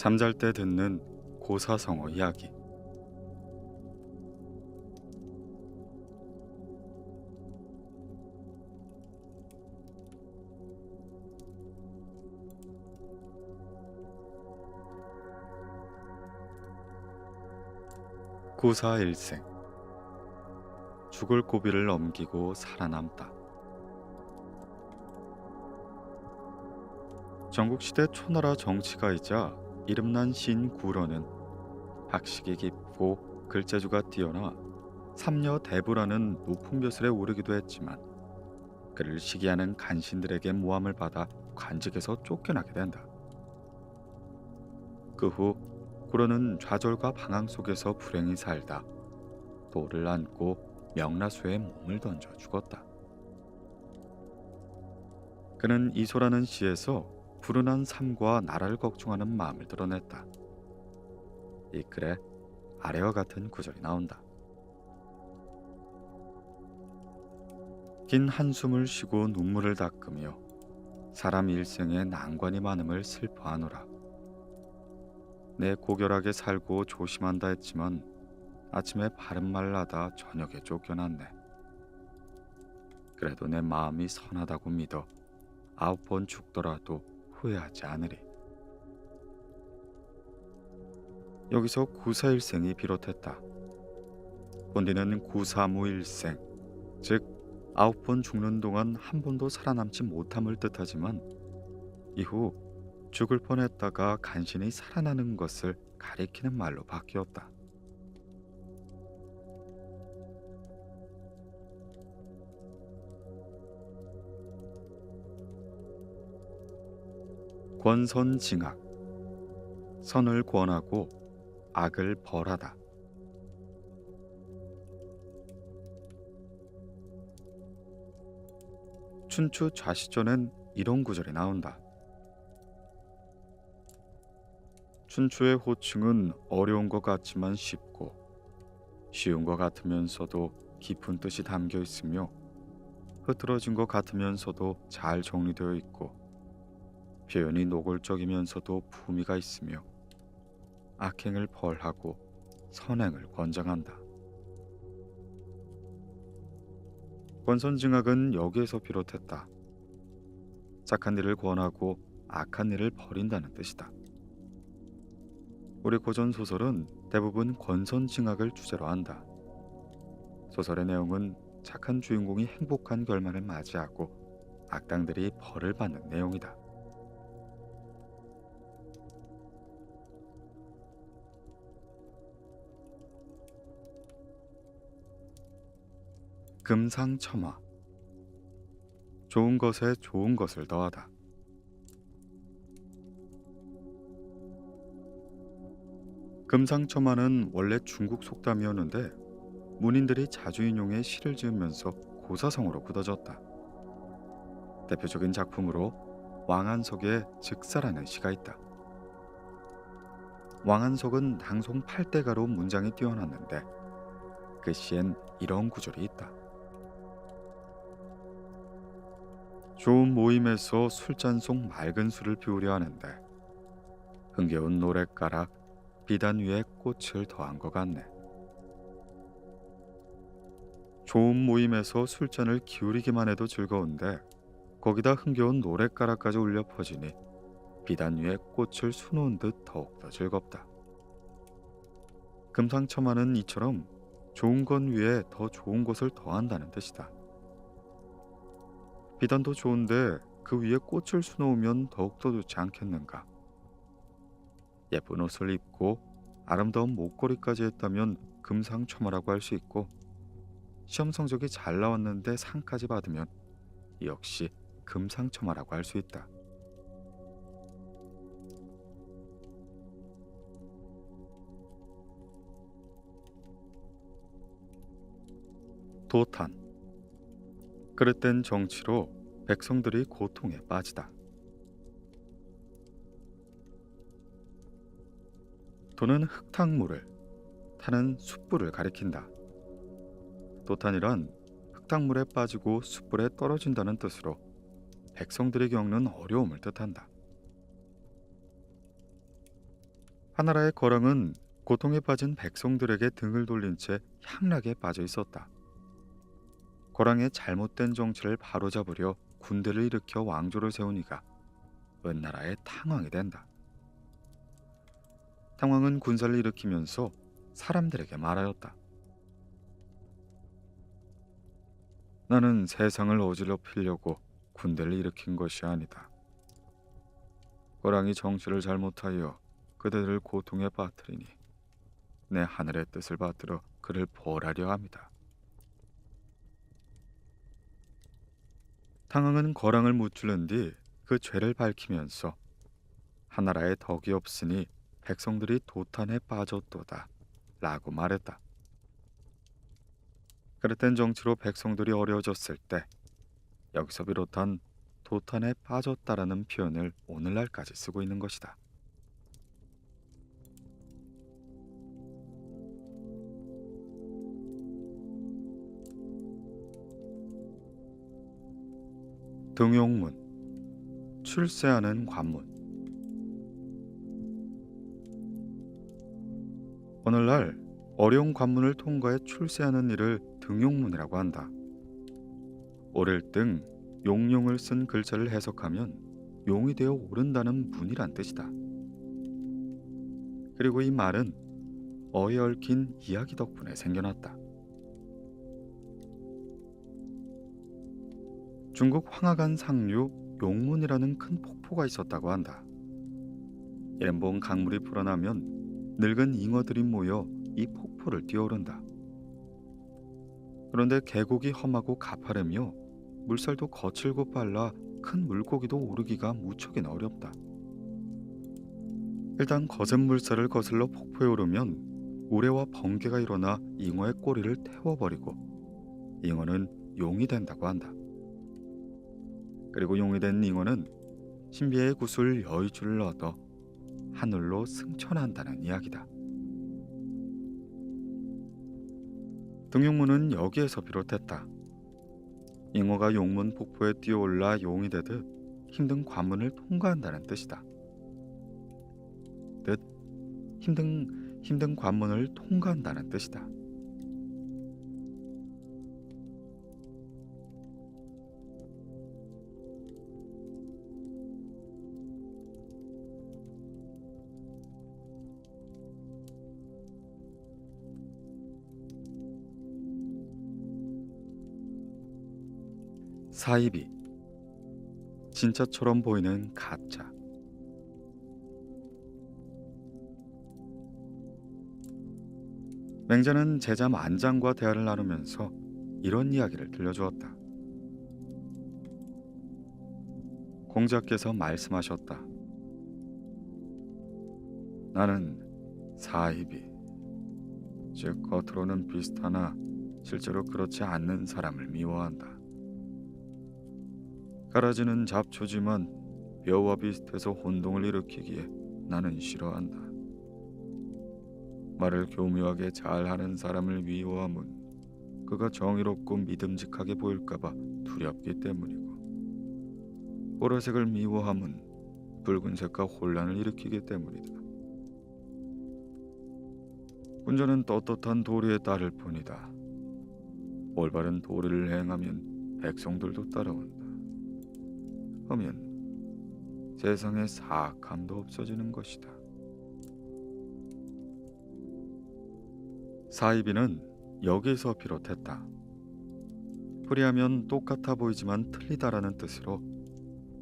잠잘 때 듣는 고사성어 이야기. 구사일생. 죽을 고비를 넘기고 살아남다. 전국시대 초나라 정치가이자 이름난 시인 구로는 학식이 깊고 글재주가 뛰어나 삼녀대부라는 높은 벼슬에 오르기도 했지만, 그를 시기하는 간신들에게 모함을 받아 관직에서 쫓겨나게 된다. 그 후 구로는 좌절과 방황 속에서 불행히 살다 돌을 안고 명나수에 몸을 던져 죽었다. 그는 이소라는 시에서 불운한 삶과 나라를 걱정하는 마음을 드러냈다. 이 글에 아래와 같은 구절이 나온다. 긴 한숨을 쉬고 눈물을 닦으며 사람 일생에 난관이 많음을 슬퍼하노라. 내 고결하게 살고 조심한다 했지만 아침에 바른 말 나다 저녁에 쫓겨났네. 그래도 내 마음이 선하다고 믿어 9번 죽더라도 후회하지 않으리. 여기서 구사일생이 비롯했다. 본디는 구사무일생, 즉 9번 죽는 동안 한 번도 살아남지 못함을 뜻하지만, 이후 죽을 뻔했다가 간신히 살아나는 것을 가리키는 말로 바뀌었다. 권선징악. 선을 권하고 악을 벌하다. 춘추 좌시전엔 이런 구절이 나온다. 춘추의 호칭은 어려운 것 같지만 쉽고, 쉬운 것 같으면서도 깊은 뜻이 담겨 있으며, 흐트러진 것 같으면서도 잘 정리되어 있고, 표현이 노골적이면서도 품위가 있으며, 악행을 벌하고 선행을 권장한다. 권선징악은 여기에서 비롯했다. 착한 일을 권하고 악한 일을 버린다는 뜻이다. 우리 고전 소설은 대부분 권선징악을 주제로 한다. 소설의 내용은 착한 주인공이 행복한 결말을 맞이하고 악당들이 벌을 받는 내용이다. 금상첨화. 좋은 것에 좋은 것을 더하다. 금상첨화는 원래 중국 속담이었는데, 문인들이 자주 인용해 시를 지으면서 고사성어로 굳어졌다. 대표적인 작품으로 왕한석의 즉사라는 시가 있다. 왕한석은 낭송 8대가로 문장이 뛰어났는데, 그 시엔 이런 구절이 있다. 좋은 모임에서 술잔 속 맑은 술을 비우려 하는데, 흥겨운 노랫가락 비단 위에 꽃을 더한 것 같네. 좋은 모임에서 술잔을 기울이기만 해도 즐거운데, 거기다 흥겨운 노랫가락까지 울려 퍼지니 비단 위에 꽃을 수놓은 듯 더욱더 즐겁다. 금상첨화는 이처럼 좋은 것 위에 더 좋은 것을 더한다는 뜻이다. 비단도 좋은데 그 위에 꽃을 수놓으면 더욱더 좋지 않겠는가. 예쁜 옷을 입고 아름다운 목걸이까지 했다면 금상첨화라고 할 수 있고, 시험 성적이 잘 나왔는데 상까지 받으면 역시 금상첨화라고 할 수 있다. 도탄. 그릇된 정치로 백성들이 고통에 빠지다. 도는 흙탕물을, 탄은 숯불을 가리킨다. 도탄이란 흙탕물에 빠지고 숯불에 떨어진다는 뜻으로 백성들이 겪는 어려움을 뜻한다. 하나라의 거랑은 고통에 빠진 백성들에게 등을 돌린 채 향락에 빠져 있었다. 거랑의 잘못된 정치를 바로잡으려 군대를 일으켜 왕조를 세우니가 은나라의 탕왕이 된다. 탕왕은 군사를 일으키면서 사람들에게 말하였다. 나는 세상을 어지럽히려고 군대를 일으킨 것이 아니다. 거랑이 정치를 잘못하여 그대를 고통에 빠뜨리니 내 하늘의 뜻을 받들어 그를 벌하려 합니다. 탕왕은 거랑을 무찌른 뒤 그 죄를 밝히면서 하나라에 덕이 없으니 백성들이 도탄에 빠졌도다 라고 말했다. 그릇된 정치로 백성들이 어려워졌을 때 여기서 비롯한 도탄에 빠졌다라는 표현을 오늘날까지 쓰고 있는 것이다. 등용문, 출세하는 관문. 오늘날 어려운 관문을 통과해 출세하는 일을 등용문이라고 한다. 오를 등 용용을 쓴 글자를 해석하면 용이 되어 오른다는 문이란 뜻이다. 그리고 이 말은 어에 얽힌 이야기 덕분에 생겨났다. 중국 황하간 상류 용문이라는 큰 폭포가 있었다고 한다. 이름본 강물이 불어나면 늙은 잉어들이 모여 이 폭포를 뛰어오른다. 그런데 계곡이 험하고 가파르며 물살도 거칠고 빨라 큰 물고기도 오르기가 무척이나 어렵다. 일단 거센 물살을 거슬러 폭포에 오르면 우레와 번개가 일어나 잉어의 꼬리를 태워버리고 잉어는 용이 된다고 한다. 그리고 용이 된 잉어는 신비의 구슬 여의주를 얻어 하늘로 승천한다는 이야기다. 등용문은 여기에서 비롯했다. 잉어가 용문 폭포에 뛰어올라 용이 되듯 힘든 관문을 통과한다는 뜻이다. 뜻, 힘든 관문을 통과한다는 뜻이다. 사이비, 진짜처럼 보이는 가짜. 맹자는 제자 만장과 대화를 나누면서 이런 이야기를 들려주었다. 공자께서 말씀하셨다. 나는 사이비, 즉 겉으로는 비슷하나 실제로 그렇지 않는 사람을 미워한다. 가라지는 잡초지만 뼈와 비슷해서 혼동을 일으키기에 나는 싫어한다. 말을 교묘하게 잘하는 사람을 미워함은 그가 정의롭고 믿음직하게 보일까봐 두렵기 때문이고, 보라색을 미워함은 붉은색과 혼란을 일으키기 때문이다. 군자는 떳떳한 도리에 따를 뿐이다. 올바른 도리를 행하면 백성들도 따라온다. 하면 세상에 사악함도 없어지는 것이다. 사이비는 여기서 비롯했다. 풀이하면 똑같아 보이지만 틀리다라는 뜻으로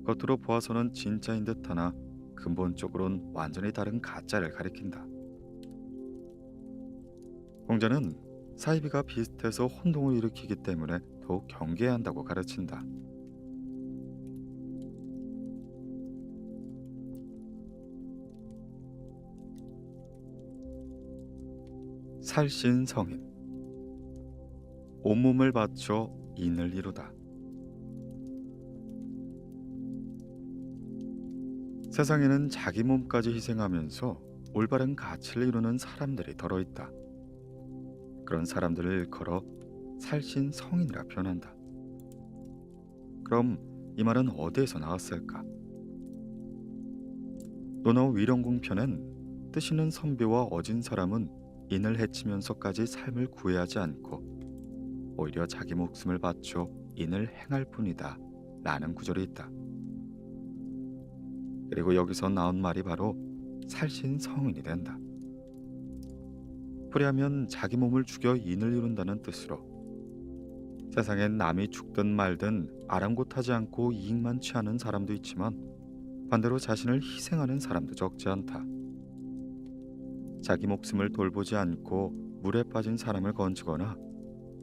겉으로 보아서는 진짜인 듯하나 근본적으로는 완전히 다른 가짜를 가리킨다. 공자는 사이비가 비슷해서 혼동을 일으키기 때문에 더욱 경계해야 한다고 가르친다. 살신성인, 온몸을 바쳐 인을 이루다. 세상에는 자기 몸까지 희생하면서 올바른 가치를 이루는 사람들이 덜어 있다. 그런 사람들을 일컬어 살신성인이라 표현한다. 그럼 이 말은 어디에서 나왔을까? 논어 위령궁편엔 뜻있는 선비와 어진 사람은 인을 해치면서까지 삶을 구애하지 않고 오히려 자기 목숨을 바쳐 인을 행할 뿐이다 라는 구절이 있다. 그리고 여기서 나온 말이 바로 살신성인이 된다. 풀이하면 자기 몸을 죽여 인을 이룬다는 뜻으로 세상엔 남이 죽든 말든 아랑곳하지 않고 이익만 취하는 사람도 있지만 반대로 자신을 희생하는 사람도 적지 않다. 자기 목숨을 돌보지 않고 물에 빠진 사람을 건지거나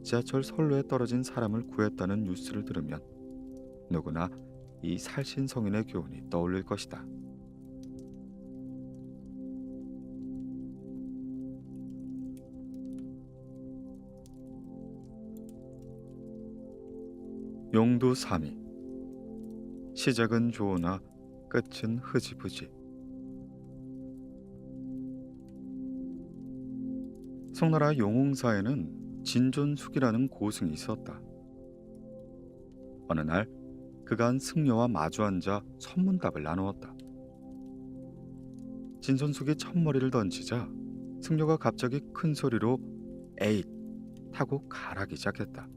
지하철 선로에 떨어진 사람을 구했다는 뉴스를 들으면 누구나 이 살신성인의 교훈이 떠올릴 것이다. 용두사미. 시작은 좋으나 끝은 흐지부지. 송나라 용흥사에는 진존숙이라는 고승이 있었다. 어느 날 그가 한 승려와 마주 앉아 선문답을 나누었다. 진존숙이 첫머리를 던지자 승려가 갑자기 큰 소리로 에잇 타고 가라기 시작했다.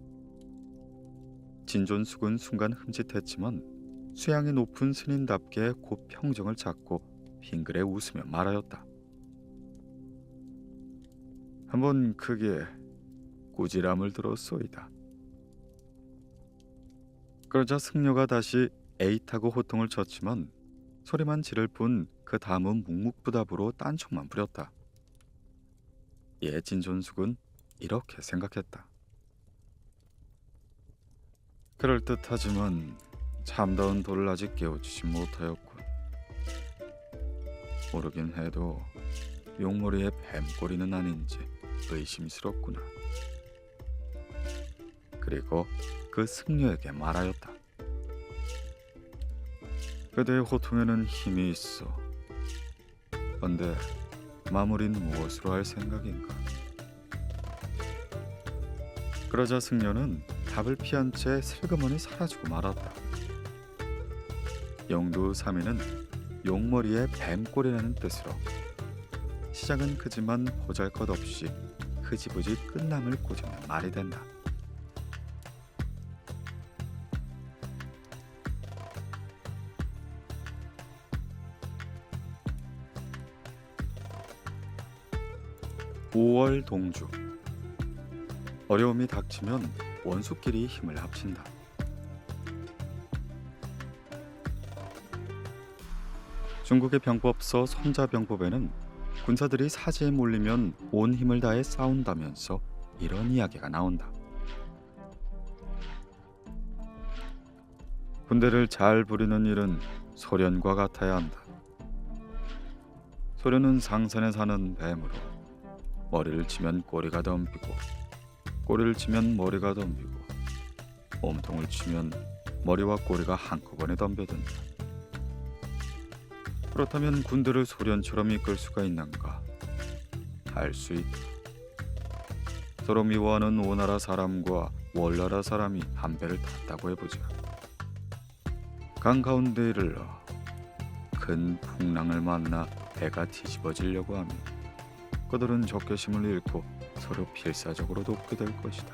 진존숙은 순간 흠칫했지만 수양이 높은 스님답게 곧 평정을 찾고 빙그레 웃으며 말하였다. 한번 크게 꾸지람을 들었소이다. 그러자 승려가 다시 에잇하고 호통을 쳤지만 소리만 지를 뿐 그 다음은 묵묵부답으로 딴청만 부렸다. 이에 진존숙은 이렇게 생각했다. 그럴듯하지만 참다운 돌을 아직 깨우치지 못하였군. 모르긴 해도 용머리의 뱀꼬리는 아닌지 의심스럽구나. 그리고 그 승려에게 말하였다. 그대의 호통에는 힘이 있어. 그런데 마무리는 무엇으로 할 생각인가? 그러자 승려는 답을 피한 채 슬그머니 사라지고 말았다. 용두사미는 용머리의 뱀꼬리라는 뜻으로 시작은 크지만 보잘것없이 흐지부지 끝남을 고집는 말이 된다. 오월 동주. 어려움이 닥치면 원수끼리 힘을 합친다. 중국의 병법서 손자병법에는 군사들이 사지에 몰리면 온 힘을 다해 싸운다면서 이런 이야기가 나온다. 군대를 잘 부리는 일은 소련과 같아야 한다. 소련은 상산에 사는 뱀으로 머리를 치면 꼬리가 덤비고 꼬리를 치면 머리가 덤비고 몸통을 치면 머리와 꼬리가 한꺼번에 덤벼든다. 그렇다면 군대를 소련처럼 이끌 수가 있는가? 할 수 있다. 서로 미워하는 오나라 사람과 월나라 사람이 한 배를 탔다고 해보자. 강 가운데 이르러 큰 풍랑을 만나 배가 뒤집어지려고 하면 그들은 적개심을 잃고 서로 필사적으로 돕게 될 것이다.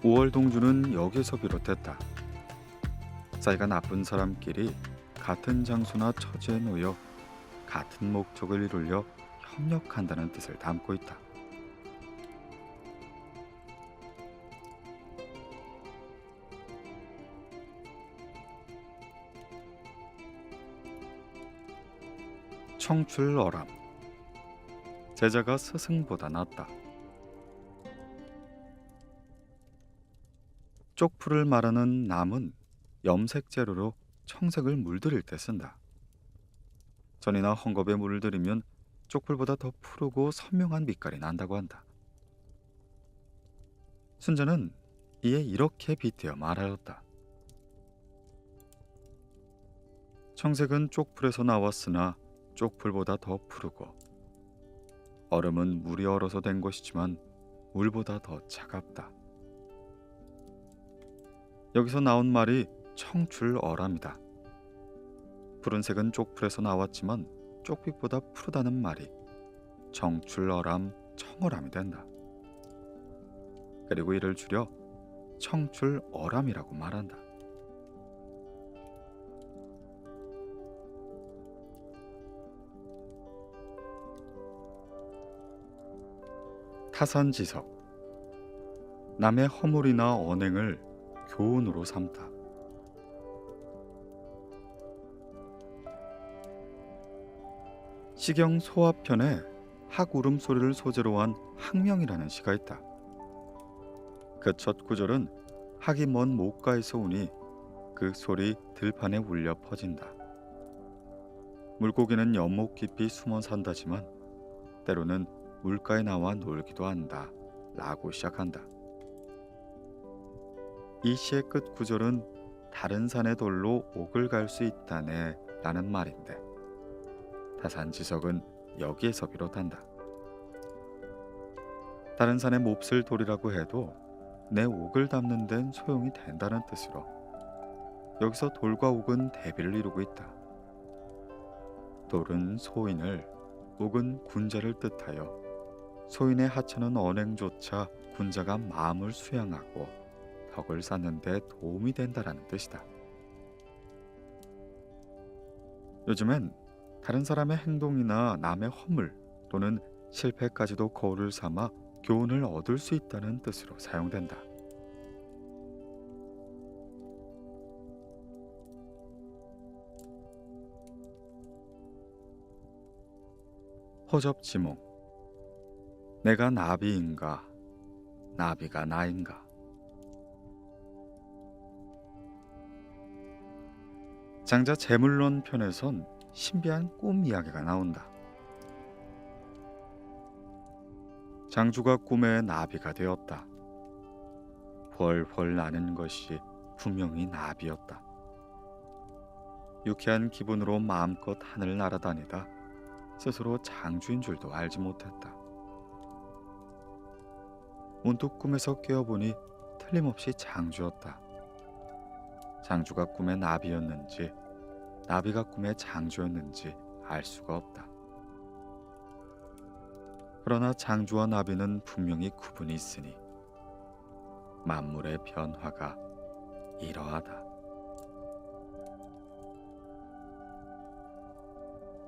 5월 동주는 여기서 비롯했다. 사이가 나쁜 사람끼리 같은 장소나 처지에 놓여 같은 목적을 이루려 협력한다는 뜻을 담고 있다. 청출어람. 제자가 스승보다 낫다. 쪽풀을 말하는 남은 염색 재료로 청색을 물들일 때 쓴다. 전이나 헝겊에 물을 들이면 쪽풀보다 더 푸르고 선명한 빛깔이 난다고 한다. 순자는 이에 이렇게 빗대어 말하였다. 청색은 쪽풀에서 나왔으나 쪽풀보다 더 푸르고 얼음은 물이 얼어서 된 것이지만 물보다 더 차갑다. 여기서 나온 말이 청출어람이다. 푸른색은 쪽풀에서 나왔지만 쪽빛보다 푸르다는 말이 청출어람, 청어람이 된다. 그리고 이를 줄여 청출어람이라고 말한다. 타산지석. 남의 허물이나 언행을 교훈으로 삼다. 시경 소화편에 학 울음소리를 소재로 한 학명이라는 시가 있다. 그 첫 구절은 학이 먼 목가에서 오니 그 소리 들판에 울려 퍼진다. 물고기는 연못 깊이 숨어 산다지만 때로는 물가에 나와 놀기도 한다 라고 시작한다. 이 시의 끝 구절은 다른 산의 돌로 옥을 갈 수 있다네 라는 말인데 타산지석은 여기에서 비롯한다. 다른 산의 몹쓸 돌이라고 해도 내 옥을 담는 데는 소용이 된다는 뜻으로 여기서 돌과 옥은 대비를 이루고 있다. 돌은 소인을, 옥은 군자를 뜻하여 소인의 하찮은 언행조차 군자가 마음을 수양하고 덕을 쌓는 데 도움이 된다라는 뜻이다. 요즘엔 다른 사람의 행동이나 남의 허물 또는 실패까지도 거울을 삼아 교훈을 얻을 수 있다는 뜻으로 사용된다. 허접지몽. 내가 나비인가, 나비가 나인가. 장자 재물론 편에선 신비한 꿈 이야기가 나온다. 장주가 꿈에 나비가 되었다. 훨훨 나는 것이 분명히 나비였다. 유쾌한 기분으로 마음껏 하늘을 날아다니다 스스로 장주인 줄도 알지 못했다. 문득 꿈에서 깨어보니 틀림없이 장주였다. 장주가 꿈의 나비였는지 나비가 꿈의 장주였는지 알 수가 없다. 그러나 장주와 나비는 분명히 구분이 있으니 만물의 변화가 이러하다.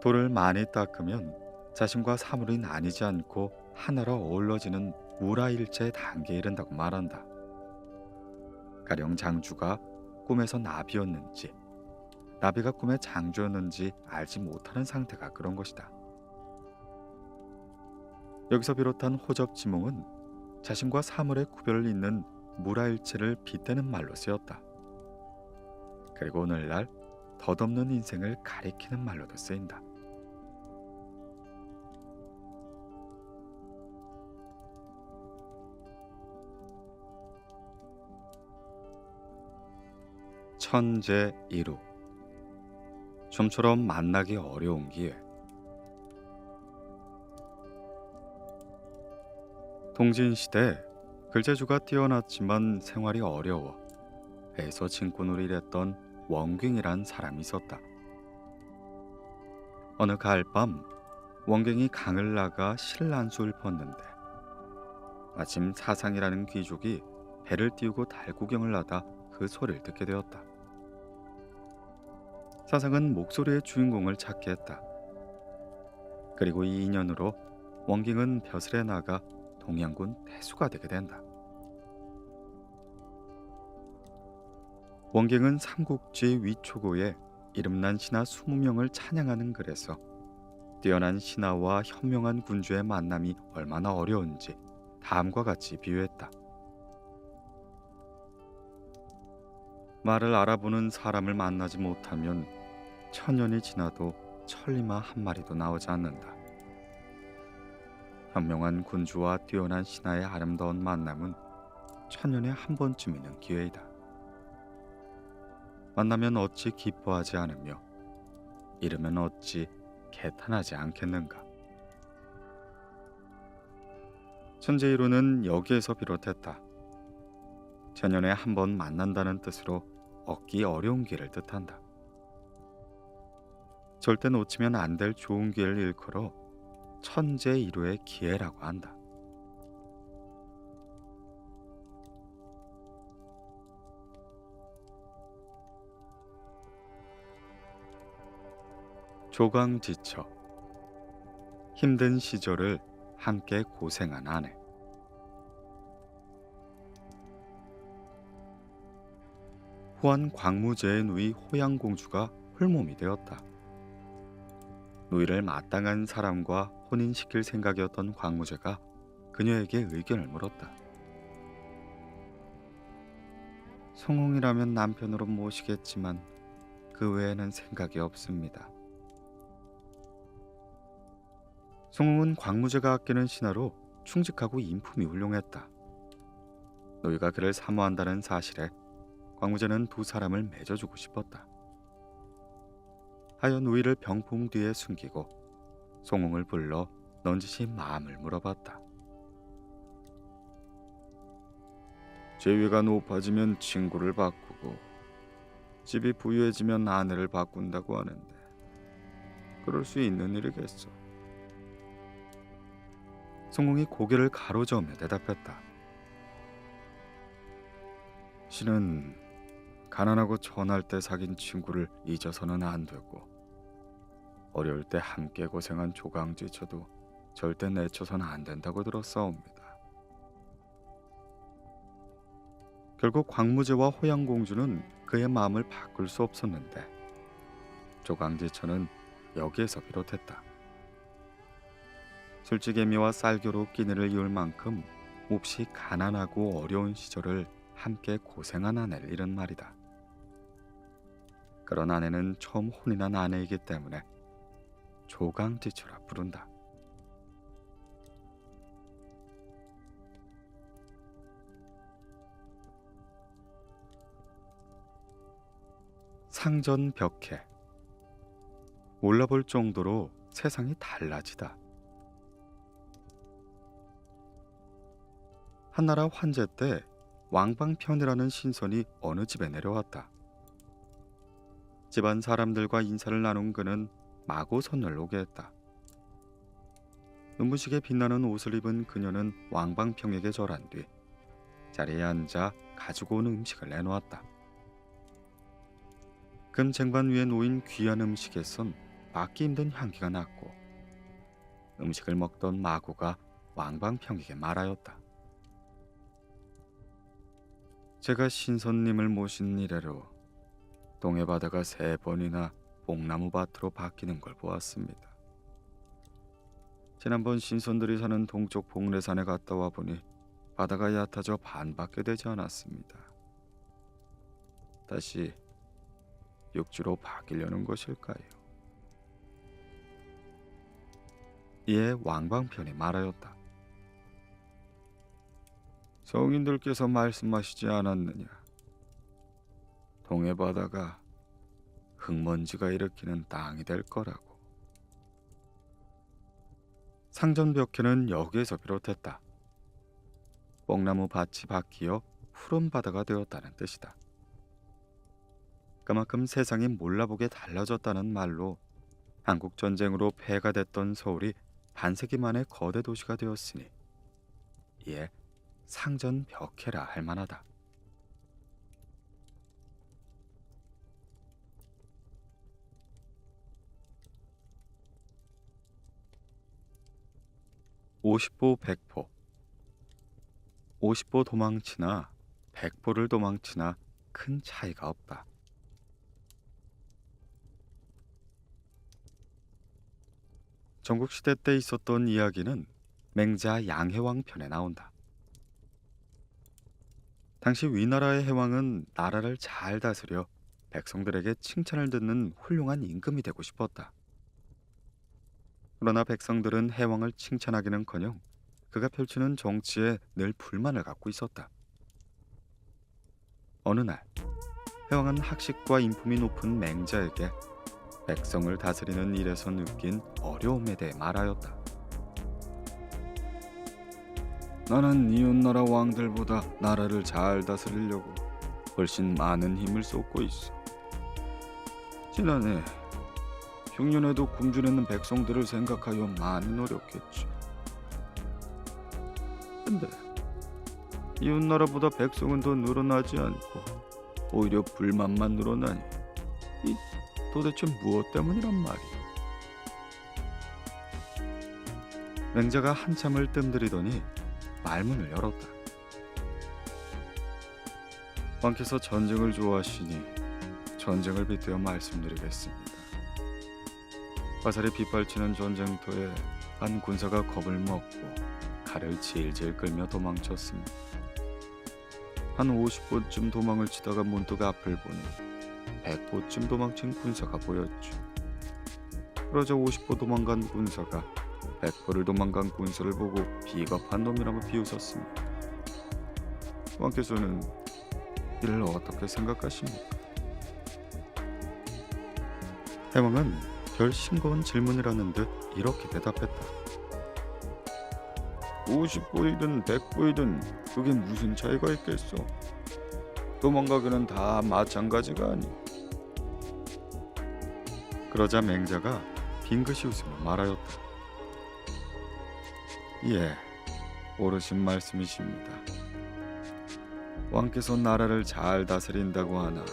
돌을 많이 닦으면 자신과 사물이 나뉘지 않고 하나로 어우러지는 무라일체 단계에 이른다고 말한다. 가령 장주가 꿈에서 나비였는지 나비가 꿈의 장주였는지 알지 못하는 상태가 그런 것이다. 여기서 비롯한 호접지몽은 자신과 사물의 구별을 잇는 무라일체를 빗대는 말로 쓰였다. 그리고 오늘날 덧없는 인생을 가리키는 말로도 쓰인다. 천재이루. 좀처럼 만나기 어려운 기회. 동진시대 글재주가 뛰어났지만 생활이 어려워 배에서 진꾼으로 일했던 원갱이란 사람이 있었다. 어느 가을밤 원갱이 강을 나가 실란수를 펐는데 마침 사상이라는 귀족이 배를 띄우고 달구경을 하다 그 소리를 듣게 되었다. 사상은 목소리의 주인공을 찾게 했다. 그리고 이 인연으로 원갱은 벼슬에 나가 동양군 태수가 되게 된다. 원갱은 삼국지 위초고에 이름난 신하 20명을 찬양하는 글에서 뛰어난 신하와 현명한 군주의 만남이 얼마나 어려운지 다음과 같이 비유했다. 말을 알아보는 사람을 만나지 못하면 천년이 지나도 천리마 한 마리도 나오지 않는다. 현명한 군주와 뛰어난 신하의 아름다운 만남은 천년에 한 번쯤 있는 기회이다. 만나면 어찌 기뻐하지 않으며 잃으면 어찌 개탄하지 않겠는가. 천재이루는 여기에서 비롯했다. 천년에 한 번 만난다는 뜻으로 얻기 어려운 길을 뜻한다. 절대 놓치면 안 될 좋은 기회를 일컬어 천재일우의 기회라고 한다. 조강지처. 힘든 시절을 함께 고생한 아내. 후한 광무제의 누이 호양공주가 홀몸이 되었다. 누이를 마땅한 사람과 혼인시킬 생각이었던 광무제가 그녀에게 의견을 물었다. 송홍이라면 남편으로 모시겠지만 그 외에는 생각이 없습니다. 송홍은 광무제가 아끼는 신하로 충직하고 인품이 훌륭했다. 누이가 그를 사모한다는 사실에 광무제는 두 사람을 맺어주고 싶었다. 하여 누이를 병풍 뒤에 숨기고 송홍을 불러 넌지시 마음을 물어봤다. 재위가 높아지면 친구를 바꾸고 집이 부유해지면 아내를 바꾼다고 하는데 그럴 수 있는 일이겠어? 송홍이 고개를 가로저으며 대답했다. 신은 가난하고 천할 때 사귄 친구를 잊어서는 안 되고 어려울 때 함께 고생한 조강지처도 절대 내쳐서는 안 된다고 들었사옵니다. 결국 광무제와 호양공주는 그의 마음을 바꿀 수 없었는데 조강지처는 여기에서 비롯했다. 술찌개미와 쌀겨로 끼니를 이을 만큼 몹시 가난하고 어려운 시절을 함께 고생한 아내를 잃은 말이다. 그런 아내는 처음 혼인한 아내이기 때문에 조강지처라 부른다. 상전벽해. 몰라볼 정도로 세상이 달라지다. 한나라 환제 때 왕방편이라는 신선이 어느 집에 내려왔다. 집안 사람들과 인사를 나눈 그는 마구 선을 오게 했다. 눈부시게 빛나는 옷을 입은 그녀는 왕방평에게 절한 뒤 자리에 앉아 가지고 온 음식을 내놓았다. 금 쟁반 위에 놓인 귀한 음식에선 맡기 힘든 향기가 났고 음식을 먹던 마구가 왕방평에게 말하였다. 제가 신선님을 모신 이래로 동해바다가 3번이나 뽕나무밭으로 바뀌는 걸 보았습니다. 지난번 신선들이 사는 동쪽 봉래산에 갔다 와보니 바다가 얕아져 반밖에 되지 않았습니다. 다시 육지로 바뀌려는 것일까요? 이에 왕방편이 말하였다. 성인들께서 말씀하시지 않았느냐? 동해바다가 흙먼지가 일으키는 땅이 될 거라고. 상전벽해는 여기에서 비롯했다. 뽕나무 밭이 바뀌어 푸른 바다가 되었다는 뜻이다. 그만큼 세상이 몰라보게 달라졌다는 말로 한국전쟁으로 폐가 됐던 서울이 반세기 만에 거대 도시가 되었으니 이에 상전벽해라 할 만하다. 오십보 백포. 50보 도망치나 100보를 도망치나 큰 차이가 없다. 전국시대 때 있었던 이야기는 맹자 양해왕 편에 나온다. 당시 위나라의 해왕은 나라를 잘 다스려 백성들에게 칭찬을 듣는 훌륭한 임금이 되고 싶었다. 그러나 백성들은 해왕을 칭찬하기는커녕 그가 펼치는 정치에 늘 불만을 갖고 있었다. 어느 날 해왕은 학식과 인품이 높은 맹자에게 백성을 다스리는 일에서 느낀 어려움에 대해 말하였다. 나는 이웃나라 왕들보다 나라를 잘 다스리려고 훨씬 많은 힘을 쏟고 있어. 지난해 흉년에도 굶주리는 백성들을 생각하여 많이 노력했지. 근데 이웃나라보다 백성은 더 늘어나지 않고 오히려 불만만 늘어나니 이 도대체 무엇 때문이란 말이야. 맹자가 한참을 뜸들이더니 말문을 열었다. 왕께서 전쟁을 좋아하시니 전쟁을 빗대어 말씀드리겠습니다. 화살이 빗발치는 전쟁터에 한 군사가 겁을 먹고 칼을 질질 끌며 도망쳤습니다. 한 50보쯤 도망을 치다가 문득 앞을 보니 100보쯤 도망친 군사가 보였죠. 그러자 50보 도망간 군사가 100보를 도망간 군사를 보고 비겁한 놈이라고 비웃었습니다. 왕께서는 이를 어떻게 생각하십니까? 대왕은 별 싱거운 질문이라는 듯 이렇게 대답했다. 50보이든 100보이든 그게 무슨 차이가 있겠어? 도망가기는 다 마찬가지가 아니. 그러자 맹자가 빙긋이 웃으며 말하였다. 예, 옳으신 말씀이십니다. 왕께서 나라를 잘 다스린다고 하나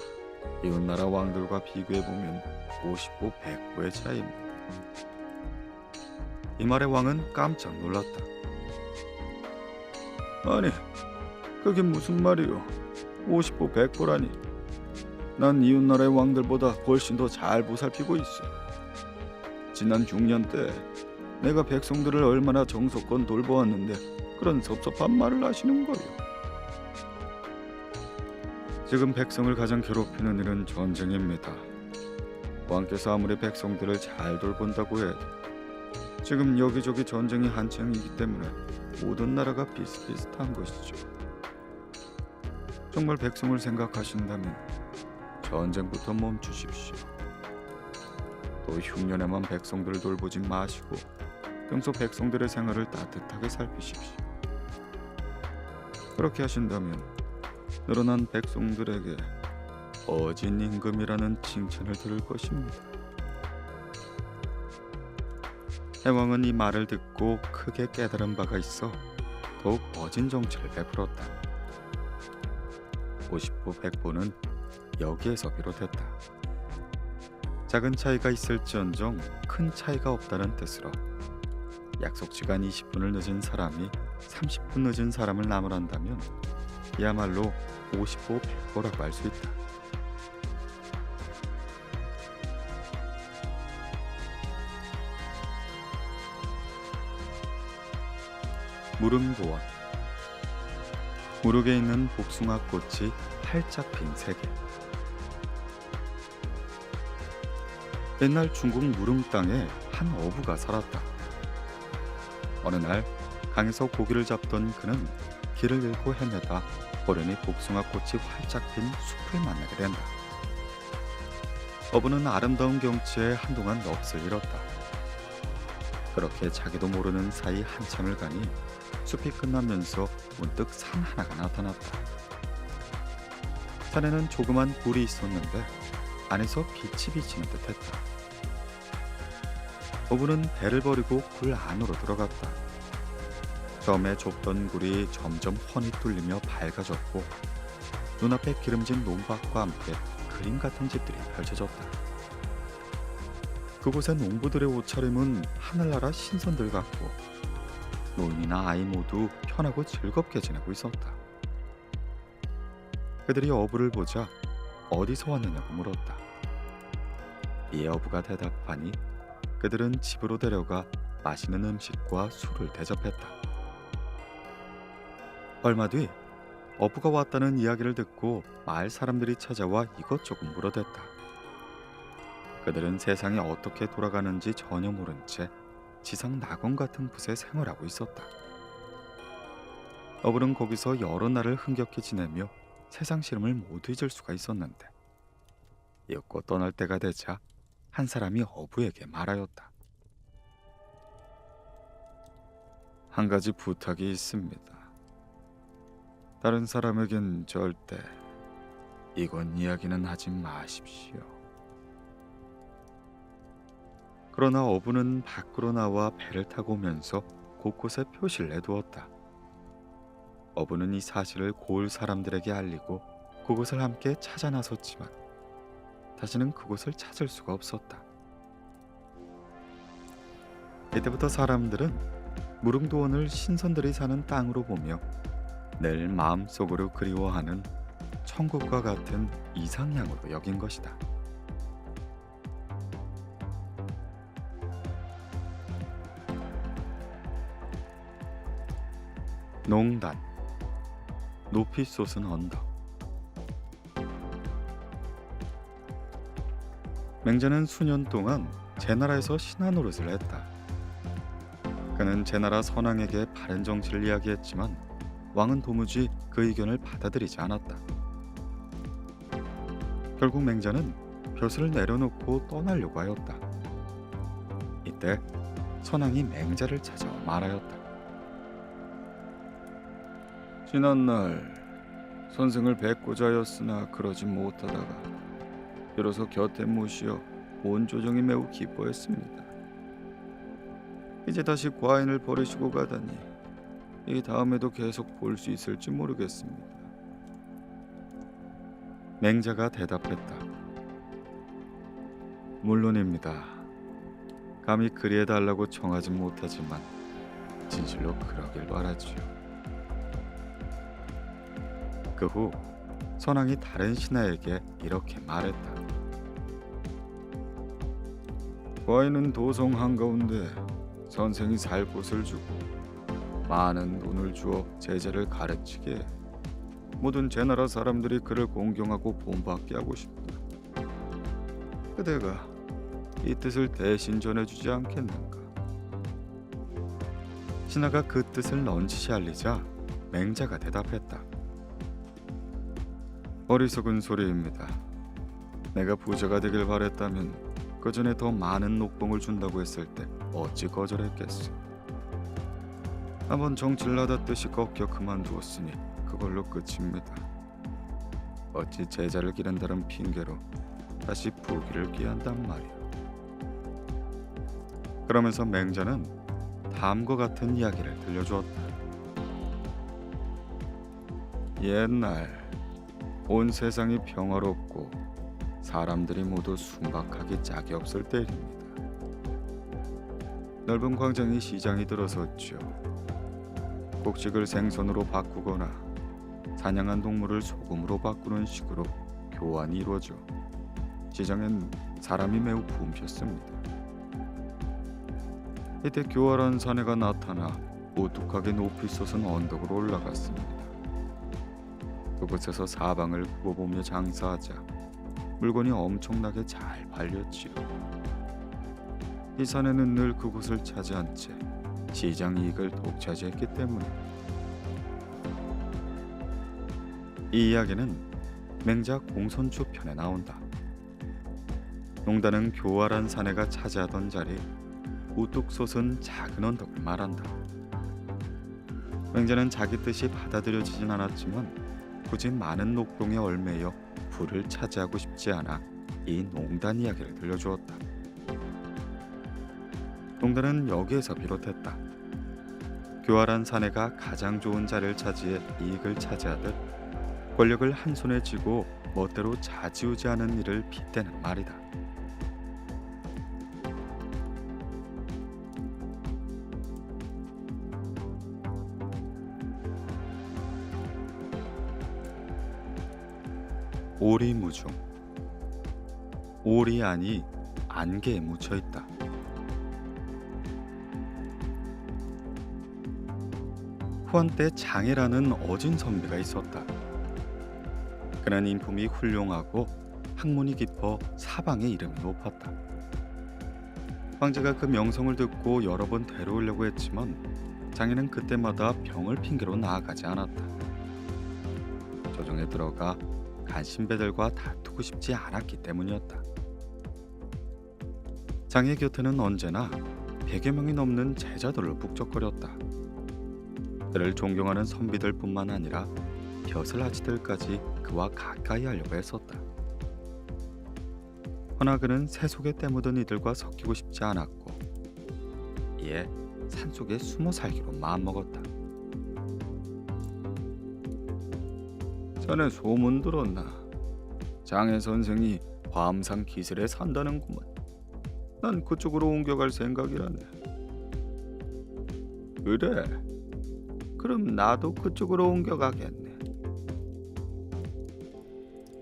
이웃나라 왕들과 비교해보면 50보 100보의 차이입니다. 이 말에 왕은 깜짝 놀랐다. 아니, 그게 무슨 말이요? 50보 100보라니. 난 이웃나라의 왕들보다 훨씬 더 잘 보살피고 있어. 지난 중년 때 내가 백성들을 얼마나 정성껏 돌보았는데 그런 섭섭한 말을 하시는 거요. 지금 백성을 가장 괴롭히는 일은 전쟁입니다. 왕께서 아무리 백성들을 잘 돌본다고 해도 지금 여기저기 전쟁이 한창이기 때문에 모든 나라가 비슷비슷한 것이죠. 정말 백성을 생각하신다면 전쟁부터 멈추십시오. 또 흉년에만 백성들을 돌보지 마시고 평소 백성들의 생활을 따뜻하게 살피십시오. 그렇게 하신다면 늘어난 백성들에게 어진 임금이라는 칭찬을 들을 것입니다. 해왕은 이 말을 듣고 크게 깨달은 바가 있어 더욱 어진 정치를 베풀었다. 50보 100보는 여기에서 비롯했다. 작은 차이가 있을지언정 큰 차이가 없다는 뜻으로 약속 시간 20분을 늦은 사람이 30분 늦은 사람을 나무란다면 이야말로 50보 100보라고 할 수 있다. 무릉도원. 무릉에 있는 복숭아꽃이 활짝 핀 세계. 옛날 중국 무릉 땅에 한 어부가 살았다. 어느 날 강에서 고기를 잡던 그는 길을 잃고 헤매다 호련히 복숭아꽃이 활짝 핀 숲을 만나게 된다. 어부는 아름다운 경치에 한동안 넋을 잃었다. 그렇게 자기도 모르는 사이 한참을 가니 숲이 끝나면서 문득 산 하나가 나타났다. 산에는 조그만 굴이 있었는데 안에서 빛이 비치는 듯했다. 어부는 배를 버리고 굴 안으로 들어갔다. 처음에 좁던 굴이 점점 훤히 뚫리며 밝아졌고 눈앞에 기름진 논밭과 함께 그림 같은 집들이 펼쳐졌다. 그곳의 농부들의 옷차림은 하늘나라 신선들 같고 노인이나 아이 모두 편하고 즐겁게 지내고 있었다. 그들이 어부를 보자 어디서 왔느냐고 물었다. 이에 어부가 대답하니 그들은 집으로 데려가 맛있는 음식과 술을 대접했다. 얼마 뒤 어부가 왔다는 이야기를 듣고 마을 사람들이 찾아와 이것저것 물어댔다. 그들은 세상이 어떻게 돌아가는지 전혀 모른 채 지상 낙원 같은 곳에 생활하고 있었다. 어부는 거기서 여러 날을 흥겹게 지내며 세상 시름을 모두 잊을 수가 있었는데 이윽고 떠날 때가 되자 한 사람이 어부에게 말하였다. 한 가지 부탁이 있습니다. 다른 사람에겐 절대 이건 이야기는 하지 마십시오. 그러나 어부는 밖으로 나와 배를 타고 오면서 곳곳에 표시를 내두었다. 어부는 이 사실을 고을 사람들에게 알리고 그곳을 함께 찾아 나섰지만 다시는 그곳을 찾을 수가 없었다. 이때부터 사람들은 무릉도원을 신선들이 사는 땅으로 보며 늘 마음속으로 그리워하는 천국과 같은 이상향으로 여긴 것이다. 농단, 높이 솟은 언덕. 맹자는 수년 동안 제나라에서 신하 노릇을 했다. 그는 제나라 선왕에게 바른 정치를 이야기했지만 왕은 도무지 그 의견을 받아들이지 않았다. 결국 맹자는 벼슬을 내려놓고 떠나려고 하였다. 이때 선왕이 맹자를 찾아와 말하였다. 지난날 선생을 뵙고자 하였으나 그러지 못하다가 비로소 곁에 모시어 온 조정이 매우 기뻐했습니다. 이제 다시 과인을 버리시고 가다니 이 다음에도 계속 볼 수 있을지 모르겠습니다. 맹자가 대답했다. 물론입니다. 감히 그리해달라고 청하진 못하지만 진실로 그러길 바라지요. 그 후 선왕이 다른 신하에게 이렇게 말했다. 과인은 도성 한가운데 선생이 살 곳을 주고 많은 돈을 주어 제자를 가르치게 해 모든 제나라 사람들이 그를 공경하고 본받게 하고 싶다. 그대가 이 뜻을 대신 전해주지 않겠는가? 신하가 그 뜻을 넌지시 알리자 맹자가 대답했다. 어리석은 소리입니다. 내가 부자가 되길 바랬다면 그 전에 더 많은 녹봉을 준다고 했을 때 어찌 거절했겠소. 한번 정치를 하다뜻이 꺾여 그만두었으니 그걸로 끝입니다. 어찌 제자를 기른다는 핑계로 다시 부귀를 기한단 말이오. 그러면서 맹자는 다음과 같은 이야기를 들려주었다. 옛날 온 세상이 평화롭고 사람들이 모두 순박하기 짝이 없을 때입니다. 넓은 광장에 시장이 들어섰죠. 곡식을 생선으로 바꾸거나 사냥한 동물을 소금으로 바꾸는 식으로 교환이 이루어져 시장엔 사람이 매우 붐볐습니다. 이때 교활한 사내가 나타나 우뚝하게 높이 솟은 언덕으로 올라갔습니다. 그곳에서 사방을 굽어보며 장사하자 물건이 엄청나게 잘 팔렸지요. 이 사내는 늘 그곳을 차지한 채 시장 이익을 독차지했기 때문에. 이 이야기는 맹자 공손주 편에 나온다. 농단은 교활한 사내가 차지하던 자리 우뚝 솟은 작은 언덕을 말한다. 맹자는 자기 뜻이 받아들여지진 않았지만 굳이 많은 녹봉에 얽매여 부를 차지하고 싶지 않아 이 농단 이야기를 들려주었다. 농단은 여기에서 비롯했다. 교활한 사내가 가장 좋은 자리를 차지해 이익을 차지하듯 권력을 한 손에 쥐고 멋대로 좌지우지하는 일을 빗대는 말이다. 오리무중. 오리 안이 안개에 묻혀있다. 후한 때 장해라는 어진 선비가 있었다. 그는 인품이 훌륭하고 학문이 깊어 사방의 이름이 높았다. 황제가 그 명성을 듣고 여러 번 데려오려고 했지만 장해는 그때마다 병을 핑계로 나아가지 않았다. 조정에 들어가 간신배들과 다투고 싶지 않았기 때문이었다. 장해 곁에는 언제나 100여 명이 넘는 제자들로 북적거렸다. 그를 존경하는 선비들뿐만 아니라 벼슬아치들까지 그와 가까이 하려고 했었다. 허나 그는 새 속에 때묻은 이들과 섞이고 싶지 않았고 이에 산속에 숨어 살기로 마음먹었다. 자네 소문 들었나? 장애 선생이 화암산 기슭에 산다는구먼. 난 그쪽으로 옮겨갈 생각이라네. 그래? 그럼 나도 그쪽으로 옮겨가겠네.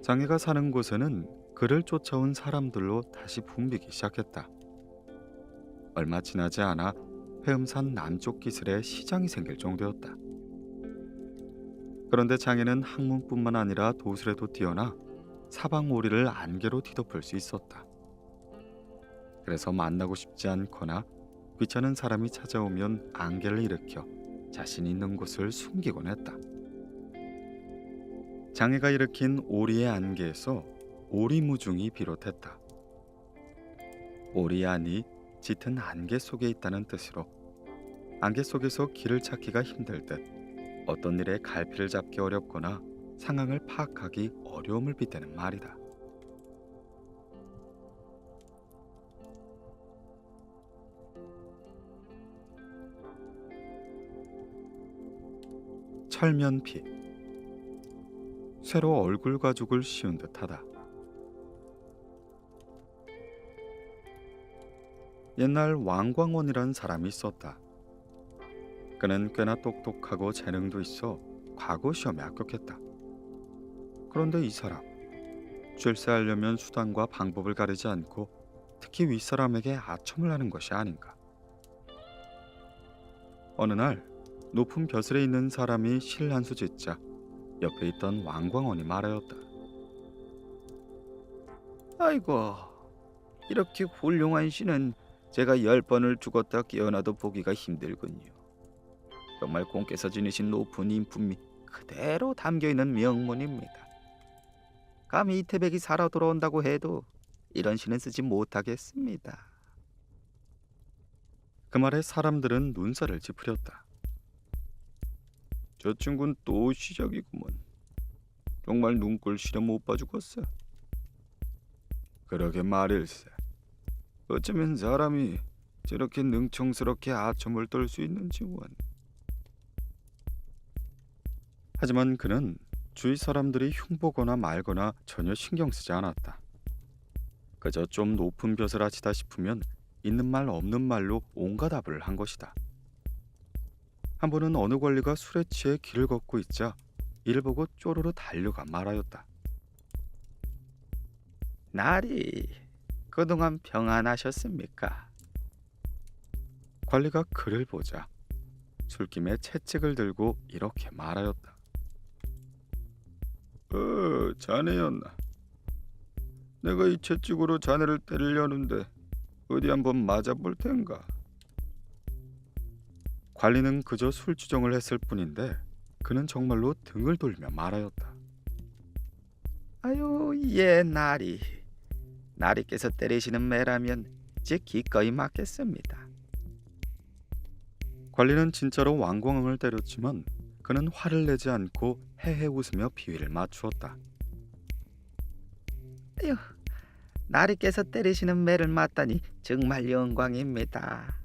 장애가 사는 곳에는 그를 쫓아온 사람들로 다시 붐비기 시작했다. 얼마 지나지 않아 회음산 남쪽 기슭에 시장이 생길 정도였다. 그런데 장애는 학문뿐만 아니라 도술에도 뛰어나 사방오리를 안개로 뒤덮을 수 있었다. 그래서 만나고 싶지 않거나 귀찮은 사람이 찾아오면 안개를 일으켜 자신 있는 곳을 숨기곤 했다. 장애가 일으킨 오리의 안개에서 오리무중이 비롯했다. 오리 안이 짙은 안개 속에 있다는 뜻으로 안개 속에서 길을 찾기가 힘들 듯 어떤 일에 갈피를 잡기 어렵거나 상황을 파악하기 어려움을 빗대는 말이다. 철면피. 쇠로 얼굴 가죽을 씌운 듯하다. 옛날 왕광원이란 사람이 있었다. 그는 꽤나 똑똑하고 재능도 있어 과거 시험에 합격했다. 그런데 이 사람, 출세하려면 수단과 방법을 가리지 않고 특히 윗사람에게 아첨을 하는 것이 아닌가. 어느 날 높은 벼슬에 있는 사람이 시를 한 수 짓자 옆에 있던 왕광원이 말하였다. 아이고, 이렇게 훌륭한 시는 제가 10번을 죽었다 깨어나도 보기가 힘들군요. 정말 공께서 지니신 높은 인품이 그대로 담겨있는 명문입니다. 감히 이태백이 살아 돌아온다고 해도 이런 시는 쓰지 못하겠습니다. 그 말에 사람들은 눈살을 찌푸렸다. 저 친구는 또 시작이구먼. 정말 눈꼴시려 못 봐주겠어. 그러게 말일세. 어쩌면 사람이 저렇게 능청스럽게 아첨을 떨 수 있는지 원. 하지만 그는 주위 사람들이 흉보거나 말거나 전혀 신경 쓰지 않았다. 그저 좀 높은 벼슬 아치다 싶으면 있는 말 없는 말로 온갖 답을 한 것이다. 한 번은 어느 관리가 술에 취해 길을 걷고 있자 이를 보고 쪼르르 달려가 말하였다. 나리, 그동안 평안하셨습니까? 관리가 그를 보자 술김에 채찍을 들고 이렇게 말하였다. 자네였나? 내가 이 채찍으로 자네를 때리려는데 어디 한번 맞아볼 텐가? 관리는 그저 술주정을 했을 뿐인데 그는 정말로 등을 돌며 말하였다. 아유, 예, 나리께서 때리시는 매라면 제 기꺼이 맞겠습니다. 관리는 진짜로 왕광왕을 때렸지만 그는 화를 내지 않고 헤헤 웃으며 비위를 맞추었다. 아유, 나리께서 때리시는 매를 맞다니 정말 영광입니다.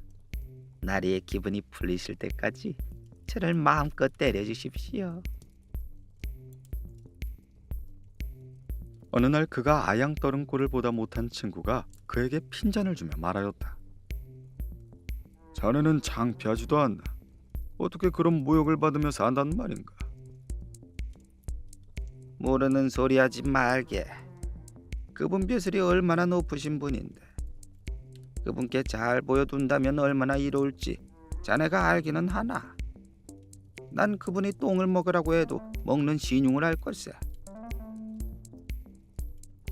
나리의 기분이 풀리실 때까지 저를 마음껏 때려주십시오. 어느 날 그가 아양 떠는 꼴을 보다 못한 친구가 그에게 핀잔을 주며 말하였다. 자네는 창피하지도 않나. 어떻게 그런 모욕을 받으며 산단 말인가? 모르는 소리 하지 말게. 그분 벼슬이 얼마나 높으신 분인데 그분께 잘 보여둔다면 얼마나 이로울지 자네가 알기는 하나. 난 그분이 똥을 먹으라고 해도 먹는 신용을 할 걸세.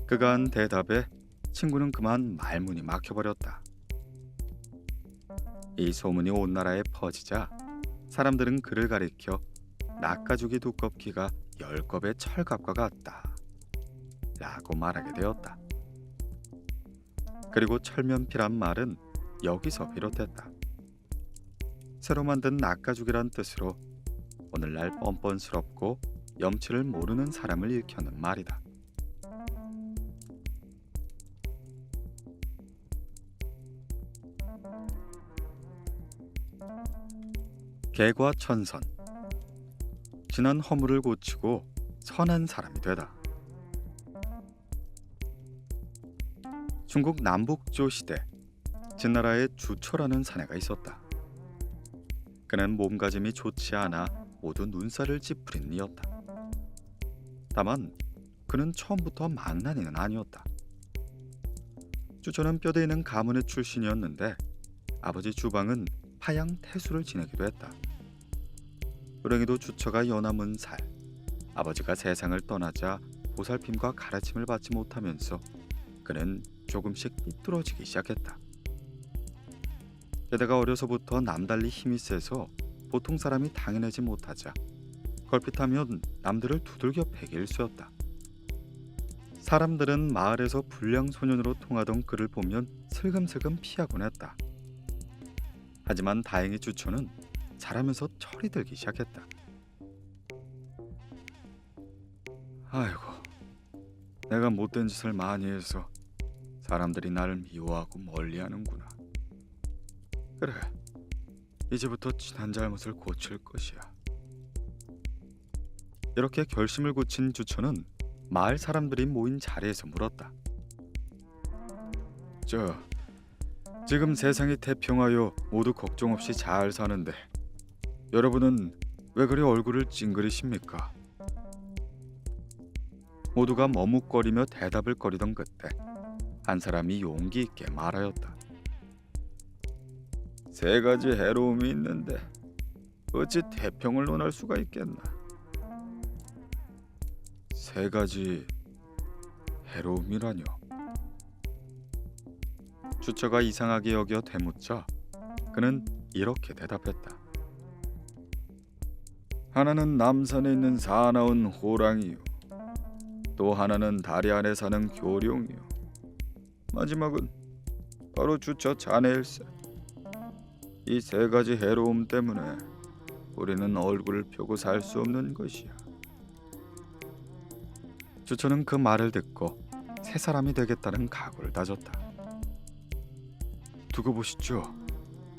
그가 한 대답에 친구는 그만 말문이 막혀버렸다. 이 소문이 온 나라에 퍼지자 사람들은 그를 가리켜 낚가죽이 두껍기가 10겁의 철갑과 같다 라고 말하게 되었다. 그리고 철면피란 말은 여기서 비롯했다. 새로 만든 낚가죽이란 뜻으로 오늘날 뻔뻔스럽고 염치를 모르는 사람을 일컫는 말이다. 개과천선. 지난 허물을 고치고 선한 사람이 되다. 중국 남북조 시대 진나라에 주초라는 사내가 있었다. 그는 몸가짐이 좋지 않아 모두 눈살을 찌푸린 이였다. 다만 그는 처음부터 망나니는 아니었다. 주초는 뼈대 있는 가문의 출신이었는데 아버지 주방은 파양 태수를 지내기도 했다. 불행히도 주처가 연하문 살, 아버지가 세상을 떠나자 보살핌과 가르침을 받지 못하면서 그는 조금씩 삐뚤어지기 시작했다. 게다가 어려서부터 남달리 힘이 세서 보통 사람이 당해내지 못하자 걸핏하면 남들을 두들겨 패기 일쑤였다. 사람들은 마을에서 불량 소년으로 통하던 그를 보면 슬금슬금 피하곤 했다. 하지만 다행히 주초는 자라면서 철이 들기 시작했다. 아이고, 내가 못된 짓을 많이 해서 사람들이 나를 미워하고 멀리하는구나. 그래, 이제부터 지난 잘못을 고칠 것이야. 이렇게 결심을 굳힌 주초는 마을 사람들이 모인 자리에서 물었다. 지금 세상이 태평하여 모두 걱정 없이 잘 사는데 여러분은 왜 그리 얼굴을 찡그리십니까? 모두가 머뭇거리며 대답을 거리던 그때 한 사람이 용기 있게 말하였다. 세 가지 해로움이 있는데 어찌 태평을 논할 수가 있겠나? 세 가지 해로움이라뇨? 주처가 이상하게 여겨 되묻자 그는 이렇게 대답했다. 하나는 남산에 있는 사나운 호랑이요, 또 하나는 다리 안에 사는 교룡이요, 마지막은 바로 주처 자네일세. 이 세 가지 해로움 때문에 우리는 얼굴을 펴고 살 수 없는 것이야. 주처는 그 말을 듣고 새 사람이 되겠다는 각오를 다졌다. 두고 보시죠.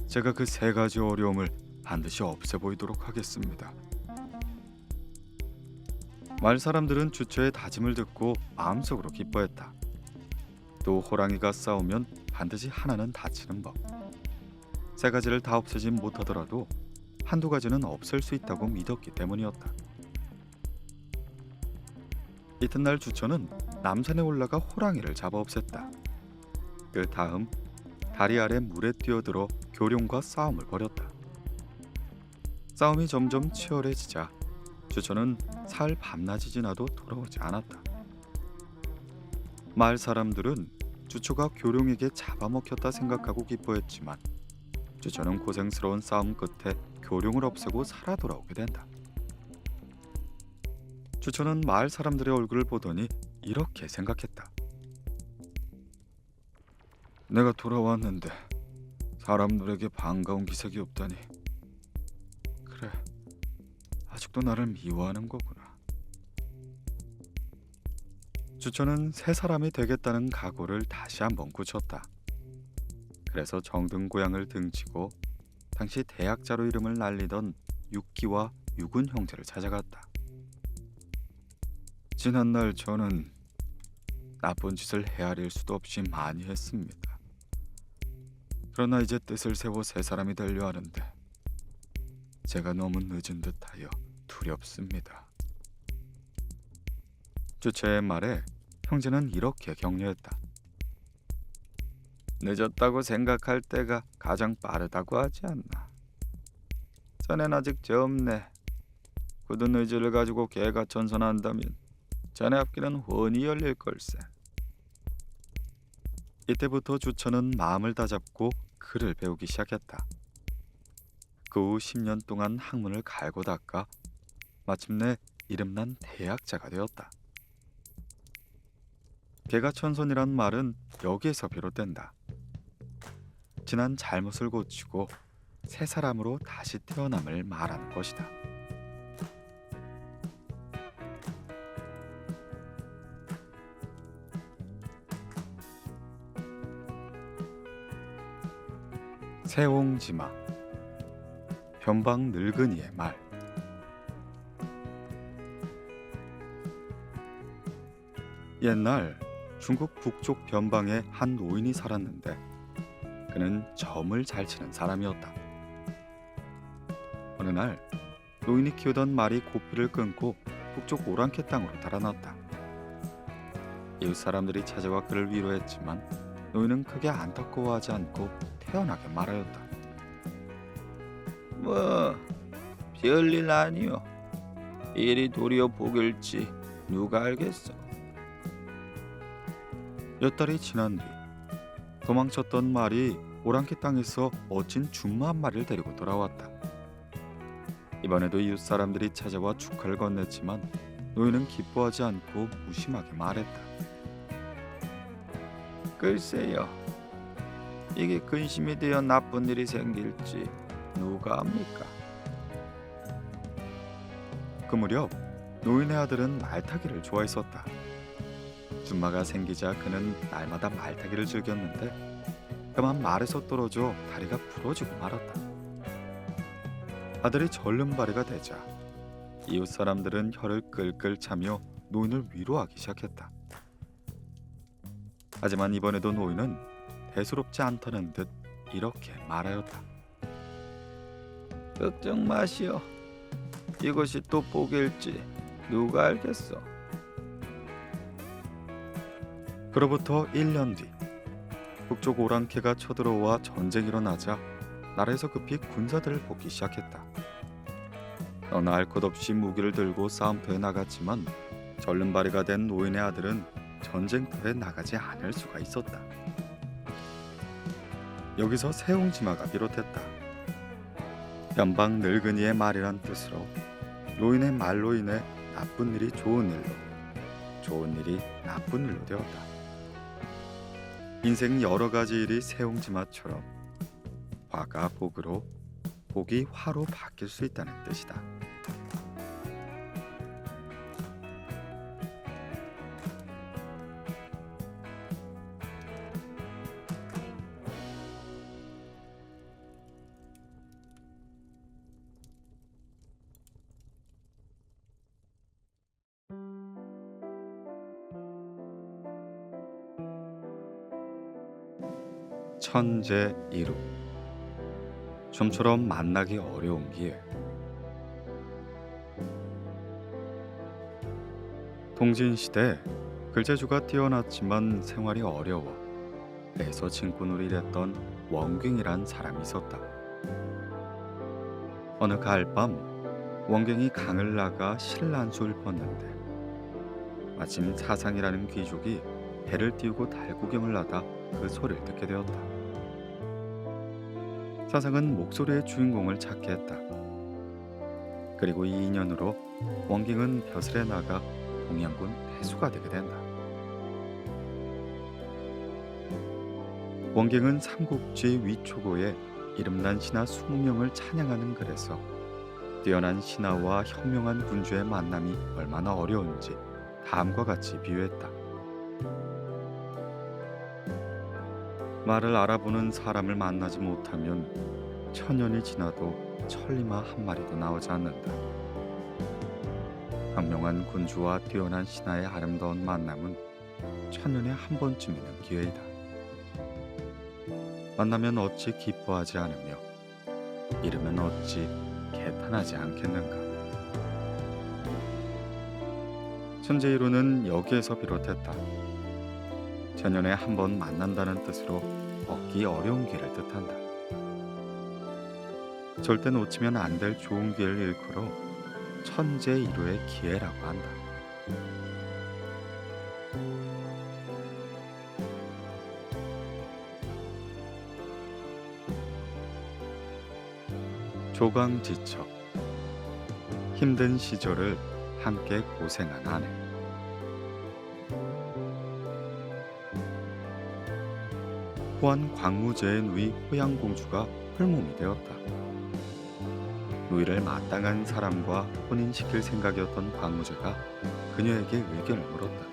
제가 그 세 가지 어려움을 반드시 없애보이도록 하겠습니다. 마을 사람들은 주처의 다짐을 듣고 마음속으로 기뻐했다. 또 호랑이가 싸우면 반드시 하나는 다치는 법, 세 가지를 다 없애지 못하더라도 한두 가지는 없앨 수 있다고 믿었기 때문이었다. 이튿날 주처는 남산에 올라가 호랑이를 잡아 없앴다. 그 다음 다리 아래 물에 뛰어들어 교룡과 싸움을 벌였다. 싸움이 점점 치열해지자 주처는 사흘 밤낮이 지나도 돌아오지 않았다. 마을 사람들은 주처가 교룡에게 잡아먹혔다 생각하고 기뻐했지만 주처는 고생스러운 싸움 끝에 교룡을 없애고 살아 돌아오게 된다. 주처는 마을 사람들의 얼굴을 보더니 이렇게 생각했다. 내가 돌아왔는데 사람들에게 반가운 기색이 없다니. 그래, 아직도 나를 미워하는 거구나. 주처는 새 사람이 되겠다는 각오를 다시 한번 굳혔다. 그래서 정든 고향을 등지고 당시 대학자로 이름을 날리던 육기와 육은 형제를 찾아갔다. 지난날 저는 나쁜 짓을 헤아릴 수도 없이 많이 했습니다. 그러나 이제 뜻을 세워 새 사람이 되려 하는데 제가 너무 늦은 듯하여 두렵습니다. 주처의 말에 형제는 이렇게 격려했다. 늦었다고 생각할 때가 가장 빠르다고 하지 않나. 자넨 아직 젊네. 굳은 의지를 가지고 개가천선한다면 자네 앞길은 훤히 열릴 걸세. 이때부터 주처는 마음을 다잡고 글을 배우기 시작했다. 그 후 10년 동안 학문을 갈고 닦아 마침내 이름난 대학자가 되었다. 개가천선이란 말은 여기에서 비롯된다. 지난 잘못을 고치고 새 사람으로 다시 태어남을 말하는 것이다. 세옹지마. 변방 늙은이의 말. 옛날 중국 북쪽 변방에 한 노인이 살았는데 그는 점을 잘 치는 사람이었다. 어느 날 노인이 키우던 말이 고삐를 끊고 북쪽 오랑캐 땅으로 달아났다. 이웃 사람들이 찾아와 그를 위로했지만 노인은 크게 안타까워하지 않고 태연하게 말하였다. 뭐 별일 아니요. 일이 도리어 복일지 누가 알겠어. 몇 달이 지난 뒤 도망쳤던 말이 오랑캐 땅에서 멋진 준마 한 마리를 데리고 돌아왔다. 이번에도 이웃 사람들이 찾아와 축하를 건넸지만 노인은 기뻐하지 않고 무심하게 말했다. 글쎄요. 이게 근심이 되어 나쁜 일이 생길지 누가 압니까? 그 무렵 노인의 아들은 말타기를 좋아했었다. 준마가 생기자 그는 날마다 말타기를 즐겼는데 그만 말에서 떨어져 다리가 부러지고 말았다. 아들이 절름발이가 되자 이웃 사람들은 혀를 끌끌 차며 노인을 위로하기 시작했다. 하지만 이번에도 노인은 대수롭지 않다는 듯 이렇게 말하였다. 걱정 마시오. 이것이 또 복일지 누가 알겠어. 그로부터 1년 뒤 북쪽 오랑캐가 쳐들어와 전쟁이 일어나자 나라에서 급히 군사들을 뽑기 시작했다. 너나 할 것 없이 무기를 들고 싸움터에 나갔지만 절름발이가 된 노인의 아들은 전쟁터에 나가지 않을 수가 있었다. 여기서 세옹지마가 비롯했다. 변방 늙은이의 말이란 뜻으로 노인의 말로 인해 나쁜 일이 좋은 일로, 좋은 일이 나쁜 일로 되었다. 인생 여러 가지 일이 세옹지마처럼 화가 복으로, 복이 화로 바뀔 수 있다는 뜻이다. 천재 이루. 좀처럼 만나기 어려운 기회. 동진시대 글재주가 뛰어났지만 생활이 어려워 배에서 친꾼으로 일했던 원갱이란 사람이 있었다. 어느 가을밤 원갱이 강을 나가 신란수를 펐는데 마침 사상이라는 귀족이 배를 띄우고 달구경을 하다 그 소리를 듣게 되었다. 사상은 목소리의 주인공을 찾게 했다. 그리고 이 인연으로 원갱은 벼슬에 나가 동양군 패수가 되게 된다. 원갱은 삼국지 위초고에 이름난 신하 20명을 찬양하는 글에서 뛰어난 신하와 현명한 군주의 만남이 얼마나 어려운지 다음과 같이 비유했다. 말을 알아보는 사람을 만나지 못하면 천년이 지나도 천리마 한 마리도 나오지 않는다. 현명한 군주와 뛰어난 신하의 아름다운 만남은 천년에 한 번쯤 있는 기회이다. 만나면 어찌 기뻐하지 않으며 잃으면 어찌 개탄하지 않겠는가. 천재이루는 여기에서 비롯했다. 천년에 한 번 만난다는 뜻으로 얻기 어려운 기회를 뜻한다. 절대 놓치면 안 될 좋은 기회를 일컬어 천재이루의 기회라고 한다. 조강지척. 힘든 시절을 함께 고생한 아내. 호안 광무제의 누이 호양공주가 홀몸이 되었다. 누이를 마땅한 사람과 혼인시킬 생각이었던 광무제가 그녀에게 의견을 물었다.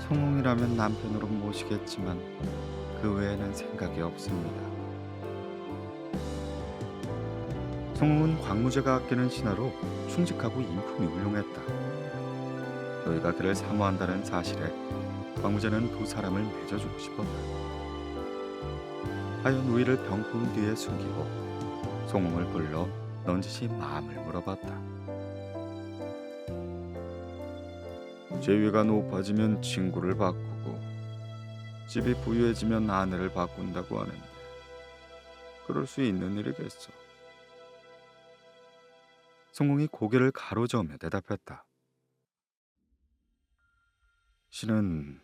성웅이라면 남편으로 모시겠지만 그 외에는 생각이 없습니다. 송웅은 광무제가 아끼는 신하로 충직하고 인품이 훌륭했다. 노예가 그를 사모한다는 사실에 광무제는 두 사람을 맺어주고 싶었다. 하여 노예를 병풍 뒤에 숨기고 송웅을 불러 넌지시 마음을 물어봤다. 재위가 높아지면 친구를 바꾸고 집이 부유해지면 아내를 바꾼다고 하는데 그럴 수 있는 일이겠어? 송웅이 고개를 가로저으며 대답했다. 신은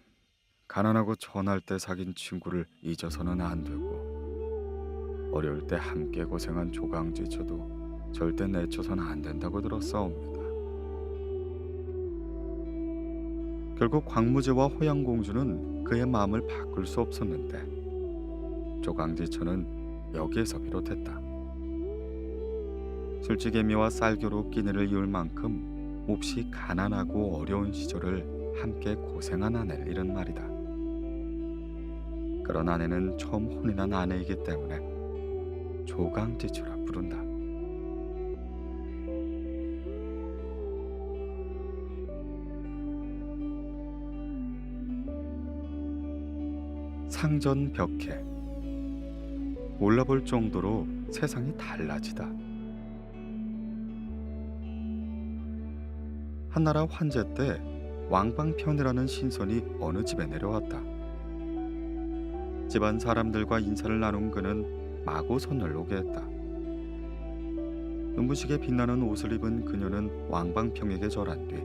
가난하고 천할 때 사귄 친구를 잊어서는 안 되고 어려울 때 함께 고생한 조강지처도 절대 내쳐서는 안 된다고 들었사옵니다. 결국 광무제와 호양공주는 그의 마음을 바꿀 수 없었는데 조강지처는 여기에서 비롯했다. 술지개미와 쌀교로 끼니를 이을 만큼 몹시 가난하고 어려운 시절을 함께 고생한 아내를 잃은 말이다. 그런 아내는 처음 혼인한 아내이기 때문에 조강지처라 부른다. 상전벽해. 몰라볼 정도로 세상이 달라지다. 한나라 환제 때 왕방편이라는 신선이 어느 집에 내려왔다. 집안 사람들과 인사를 나눈 그는 마구 손을 오게 했다. 눈부시게 빛나는 옷을 입은 그녀는 왕방평에게 절한 뒤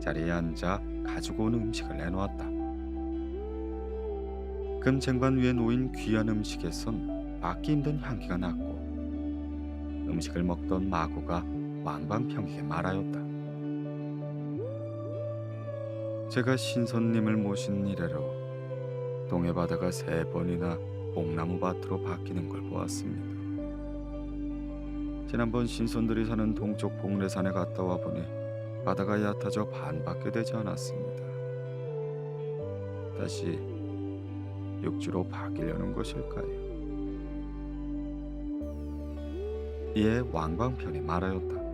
자리에 앉아 가지고 온 음식을 내놓았다. 금 쟁반 위에 놓인 귀한 음식에선 맡기 힘든 향기가 났고 음식을 먹던 마구가 왕방평에게 말하였다. 제가 신선님을 모신 이래로 동해바다가 3번이나 뽕나무 밭으로 바뀌는 걸 보았습니다. 지난번 신선들이 사는 동쪽 봉래산에 갔다 와 보니 바다가 얕아져 반밖에 되지 않았습니다. 다시 육지로 바뀌려는 것일까요? 이에 왕방편이 말하였다.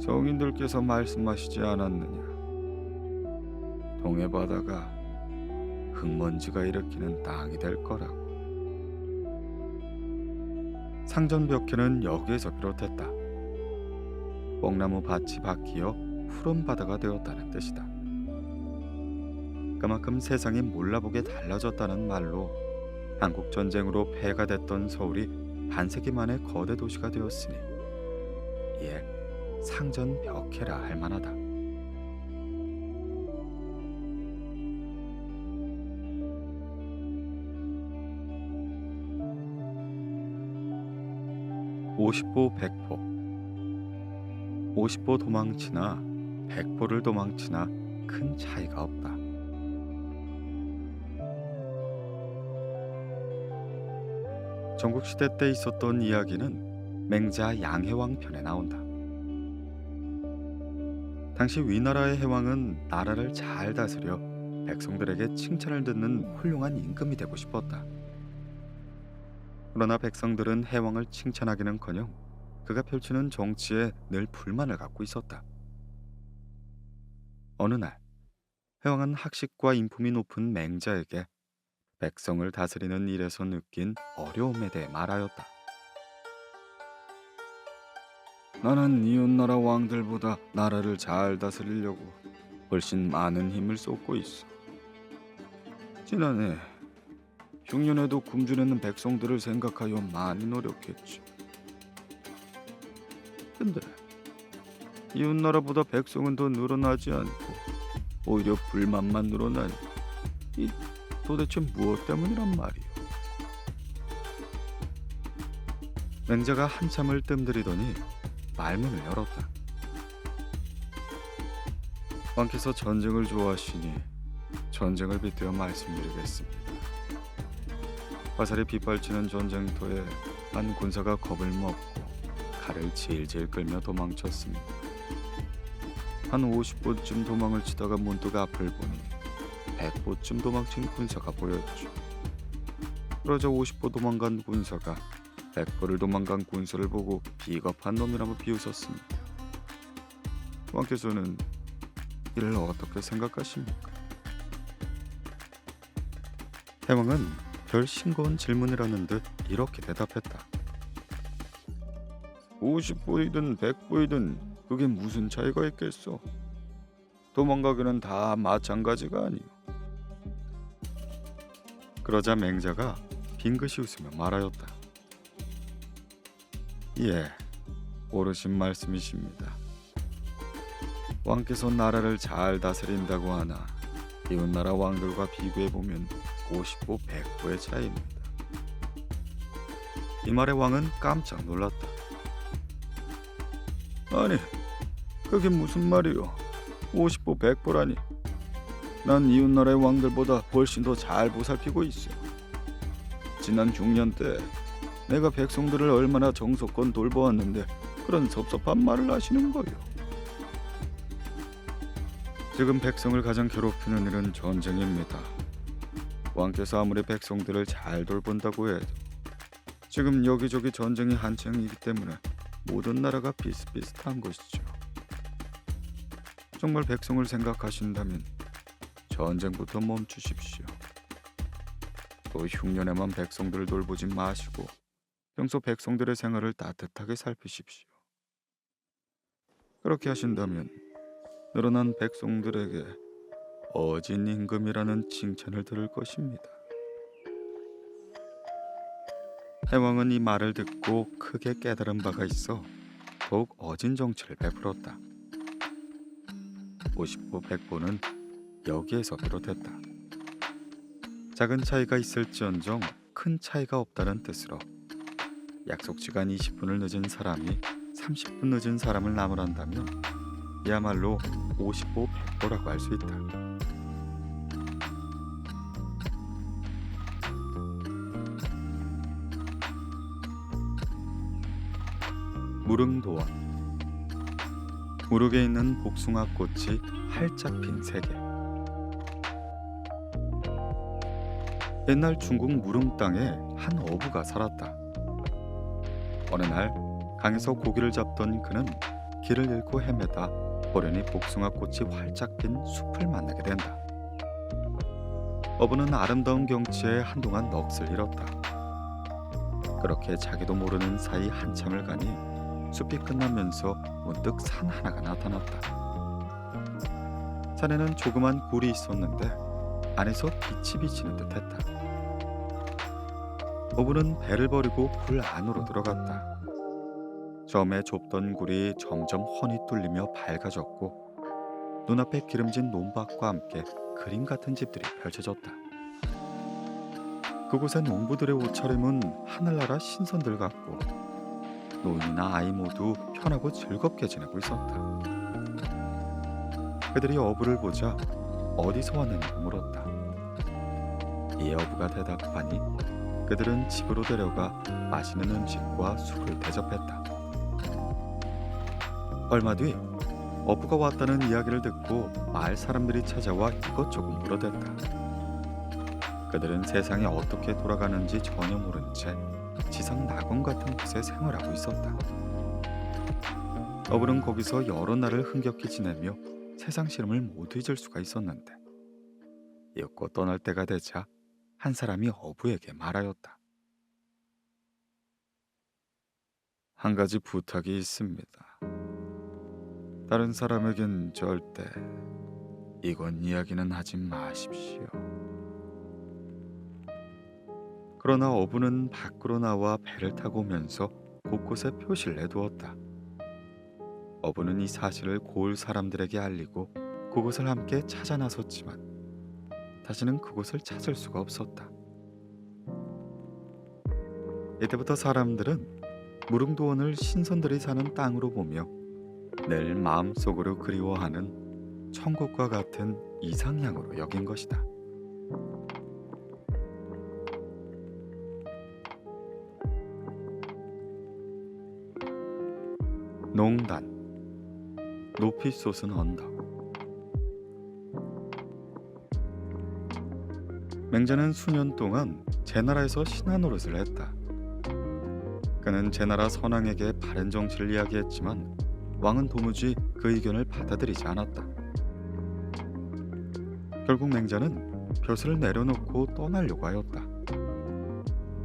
성인들께서 말씀하시지 않았느냐? 동해바다가 흙먼지가 일으키는 땅이 될 거라고. 상전벽해는 여기에서 비롯했다. 뽕나무 밭이 바뀌어 푸른 바다가 되었다는 뜻이다. 그만큼 세상이 몰라보게 달라졌다는 말로 한국 전쟁으로 폐가 됐던 서울이 반세기 만에 거대 도시가 되었으니 이에 상전벽해라 할 만하다. 오십보 백포. 50보 도망치나 100보를 도망치나 큰 차이가 없다. 전국시대 때 있었던 이야기는 맹자 양해왕 편에 나온다. 당시 위나라의 해왕은 나라를 잘 다스려 백성들에게 칭찬을 듣는 훌륭한 임금이 되고 싶었다. 그러나 백성들은 해왕을 칭찬하기는커녕 그가 펼치는 정치에 늘 불만을 갖고 있었다. 어느 날 해왕은 학식과 인품이 높은 맹자에게 백성을 다스리는 일에서 느낀 어려움에 대해 말하였다. 나는 이웃나라 왕들보다 나라를 잘 다스리려고 훨씬 많은 힘을 쏟고 있어. 지난해 흉년에도 굶주리는 백성들을 생각하여 많이 노력했지. 근데 이웃나라보다 백성은 더 늘어나지 않고 오히려 불만만 늘어나니 이 도대체 무엇 때문이란 말이오? 맹자가 한참을 뜸들이더니 말문을 열었다. 왕께서 전쟁을 좋아하시니 전쟁을 빗대어 말씀드리겠습니다. 화살이 빗발치는 전쟁터에 한 군사가 겁을 먹고 칼을 질질 끌며 도망쳤습니다. 한 50보쯤 도망을 치다가 문득 앞을 보니 100보쯤 도망친 군사가 보였죠. 그러자 50보 도망간 군사가 백보를 도망간 군수를 보고 비겁한 놈이라고 비웃었습니다. 왕께서는 이를 어떻게 생각하십니까? 해왕은 별 싱거운 질문이라는 듯 이렇게 대답했다. 50보이든 100보이든 그게 무슨 차이가 있겠어? 도망가기는 다 마찬가지가 아니오. 그러자 맹자가 빙긋이 웃으며 말하였다. 예, 옳으신 말씀이십니다. 왕께서 나라를 잘 다스린다고 하나 이웃나라 왕들과 비교해보면 50보 100보의 차이입니다. 이 말에 왕은 깜짝 놀랐다. 아니, 그게 무슨 말이오? 50보 100보라니. 난 이웃나라의 왕들보다 훨씬 더 잘 보살피고 있어. 지난 중년 때 내가 백성들을 얼마나 정성껏 돌보았는데 그런 섭섭한 말을 하시는 거요. 지금 백성을 가장 괴롭히는 일은 전쟁입니다. 왕께서 아무리 백성들을 잘 돌본다고 해도 지금 여기저기 전쟁이 한창이기 때문에 모든 나라가 비슷비슷한 것이죠. 정말 백성을 생각하신다면 전쟁부터 멈추십시오. 또 흉년에만 백성들을 돌보지 마시고 평소 백성들의 생활을 따뜻하게 살피십시오. 그렇게 하신다면 늘어난 백성들에게 어진 임금이라는 칭찬을 들을 것입니다. 해왕은 이 말을 듣고 크게 깨달은 바가 있어 더욱 어진 정치를 베풀었다. 50보 100보는 여기에서 비롯했다. 작은 차이가 있을지언정 큰 차이가 없다는 뜻으로 약속 시간 20분을 늦은 사람이 30분 늦은 사람을 나무란다면 이야말로 50보 100보라고 할 수 있다. 무릉도원. 무릉에 있는 복숭아꽃이 활짝 핀 세계. 옛날 중국 무릉 땅에 한 어부가 살았다. 어느 날 강에서 고기를 잡던 그는 길을 잃고 헤매다 호련히 복숭아꽃이 활짝 핀 숲을 만나게 된다. 어부는 아름다운 경치에 한동안 넋을 잃었다. 그렇게 자기도 모르는 사이 한참을 가니 숲이 끝나면서 문득 산 하나가 나타났다. 산에는 조그만 굴이 있었는데 안에서 빛이 비치는 듯했다. 어부는 배를 버리고 굴 안으로 들어갔다. 처음에 좁던 굴이 점점 훤히 뚫리며 밝아졌고 눈앞에 기름진 논밭과 함께 그림 같은 집들이 펼쳐졌다. 그곳의 농부들의 옷차림은 하늘나라 신선들 같고 노인이나 아이 모두 편하고 즐겁게 지내고 있었다. 그들이 어부를 보자 어디서 왔느냐고 물었다. 이에 어부가 대답하니 그들은 집으로 데려가 맛있는 음식과 술을 대접했다. 얼마 뒤 어부가 왔다는 이야기를 듣고 마을 사람들이 찾아와 이것저것 물어댔다. 그들은 세상이 어떻게 돌아가는지 전혀 모른 채 지상 낙원 같은 곳에 생활하고 있었다. 어부는 거기서 여러 날을 흥겹게 지내며 세상 시름을 모두 잊을 수가 있었는데 이윽고 떠날 때가 되자 한 사람이 어부에게 말하였다. 한 가지 부탁이 있습니다. 다른 사람에겐 절대 이건 이야기는 하지 마십시오. 그러나 어부는 밖으로 나와 배를 타고 오면서 곳곳에 표시를 내두었다. 어부는 이 사실을 고을 사람들에게 알리고 그곳을 함께 찾아 나섰지만 다시는 그곳을 찾을 수가 없었다. 이때부터 사람들은 무릉도원을 신선들이 사는 땅으로 보며 늘 마음속으로 그리워하는 천국과 같은 이상향으로 여긴 것이다. 농단, 높이 솟은 언덕. 맹자는 수년 동안 제나라에서 신하 노릇을 했다. 그는 제나라 선왕에게 바른 정치를 이야기했지만 왕은 도무지 그 의견을 받아들이지 않았다. 결국 맹자는 벼슬을 내려놓고 떠나려고 하였다.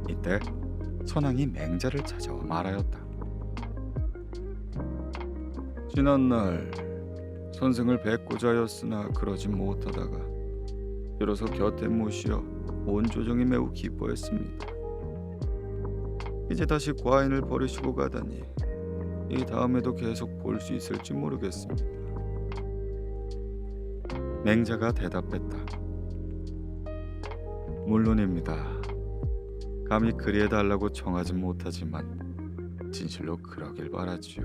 이때 선왕이 맹자를 찾아와 말하였다. 지난날 선생을 뵙고자 하였으나 그러지 못하다가 비로소 곁에 모시어 온 조정이 매우 기뻐했습니다. 이제 다시 과인을 버리시고 가다니 이 다음에도 계속 볼 수 있을지 모르겠습니다. 맹자가 대답했다. 물론입니다. 감히 그리해달라고 청하진 못하지만 진실로 그러길 바라지요.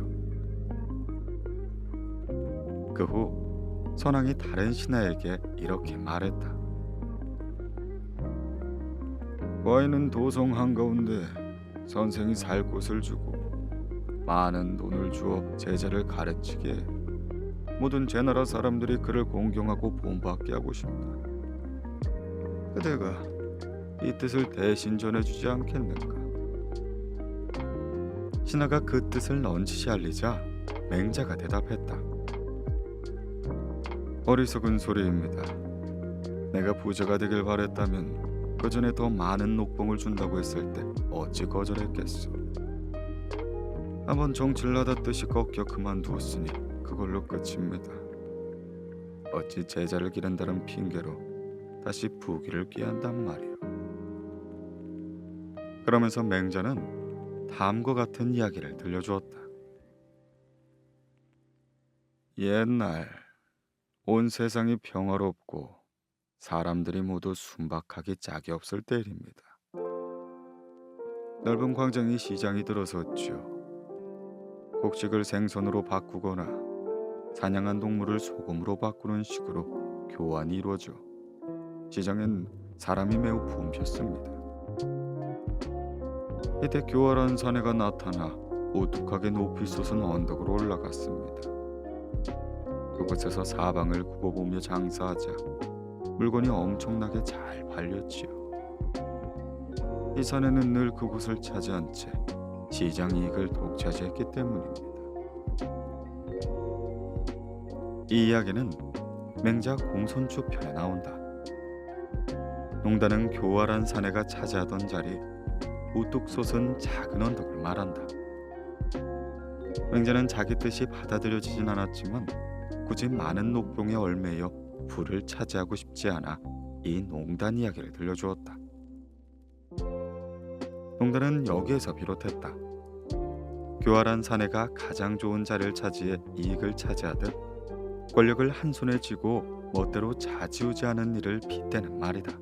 그 후 선왕이 다른 신하에게 이렇게 말했다. 과인은 도성 한가운데 선생이 살 곳을 주고 많은 돈을 주어 제자를 가르치게 해 모든 제나라 사람들이 그를 공경하고 본받게 하고 싶다. 그대가 이 뜻을 대신 전해주지 않겠는가? 신하가 그 뜻을 넌지시 알리자 맹자가 대답했다. 어리석은 소리입니다. 내가 부자가 되길 바랬다면 그 전에 더 많은 녹봉을 준다고 했을 때 어찌 거절했겠소. 한번 정치를 하다 뜻이 꺾여 그만두었으니 그걸로 끝입니다. 어찌 제자를 기른다는 핑계로 다시 부귀를 꾀한단 말이오. 그러면서 맹자는 다음과 같은 이야기를 들려주었다. 옛날 온 세상이 평화롭고 사람들이 모두 순박하기 짝이 없을 때입니다. 넓은 광장이 시장이 들어섰죠. 곡식을 생선으로 바꾸거나 사냥한 동물을 소금으로 바꾸는 식으로 교환이 이루어져 시장엔 사람이 매우 붐볐습니다. 이때 교활한 사내가 나타나 우뚝하게 높이 솟은 언덕으로 올라갔습니다. 그곳에서 사방을 굽어보며 장사하자 물건이 엄청나게 잘 팔렸지요. 이 사내는 늘 그곳을 차지한 채 시장 이익을 독차지했기 때문입니다. 이 이야기는 맹자 공손추 편에 나온다. 농단은 교활한 사내가 차지하던 자리 우뚝 솟은 작은 언덕을 말한다. 맹자는 자기 뜻이 받아들여지진 않았지만 굳이 많은 녹봉에 얽매여 부를 차지하고 싶지 않아 이 농단 이야기를 들려주었다. 농단은 여기에서 비롯했다. 교활한 사내가 가장 좋은 자리를 차지해 이익을 차지하듯 권력을 한 손에 쥐고 멋대로 좌지우지하는 일을 빗대는 말이다.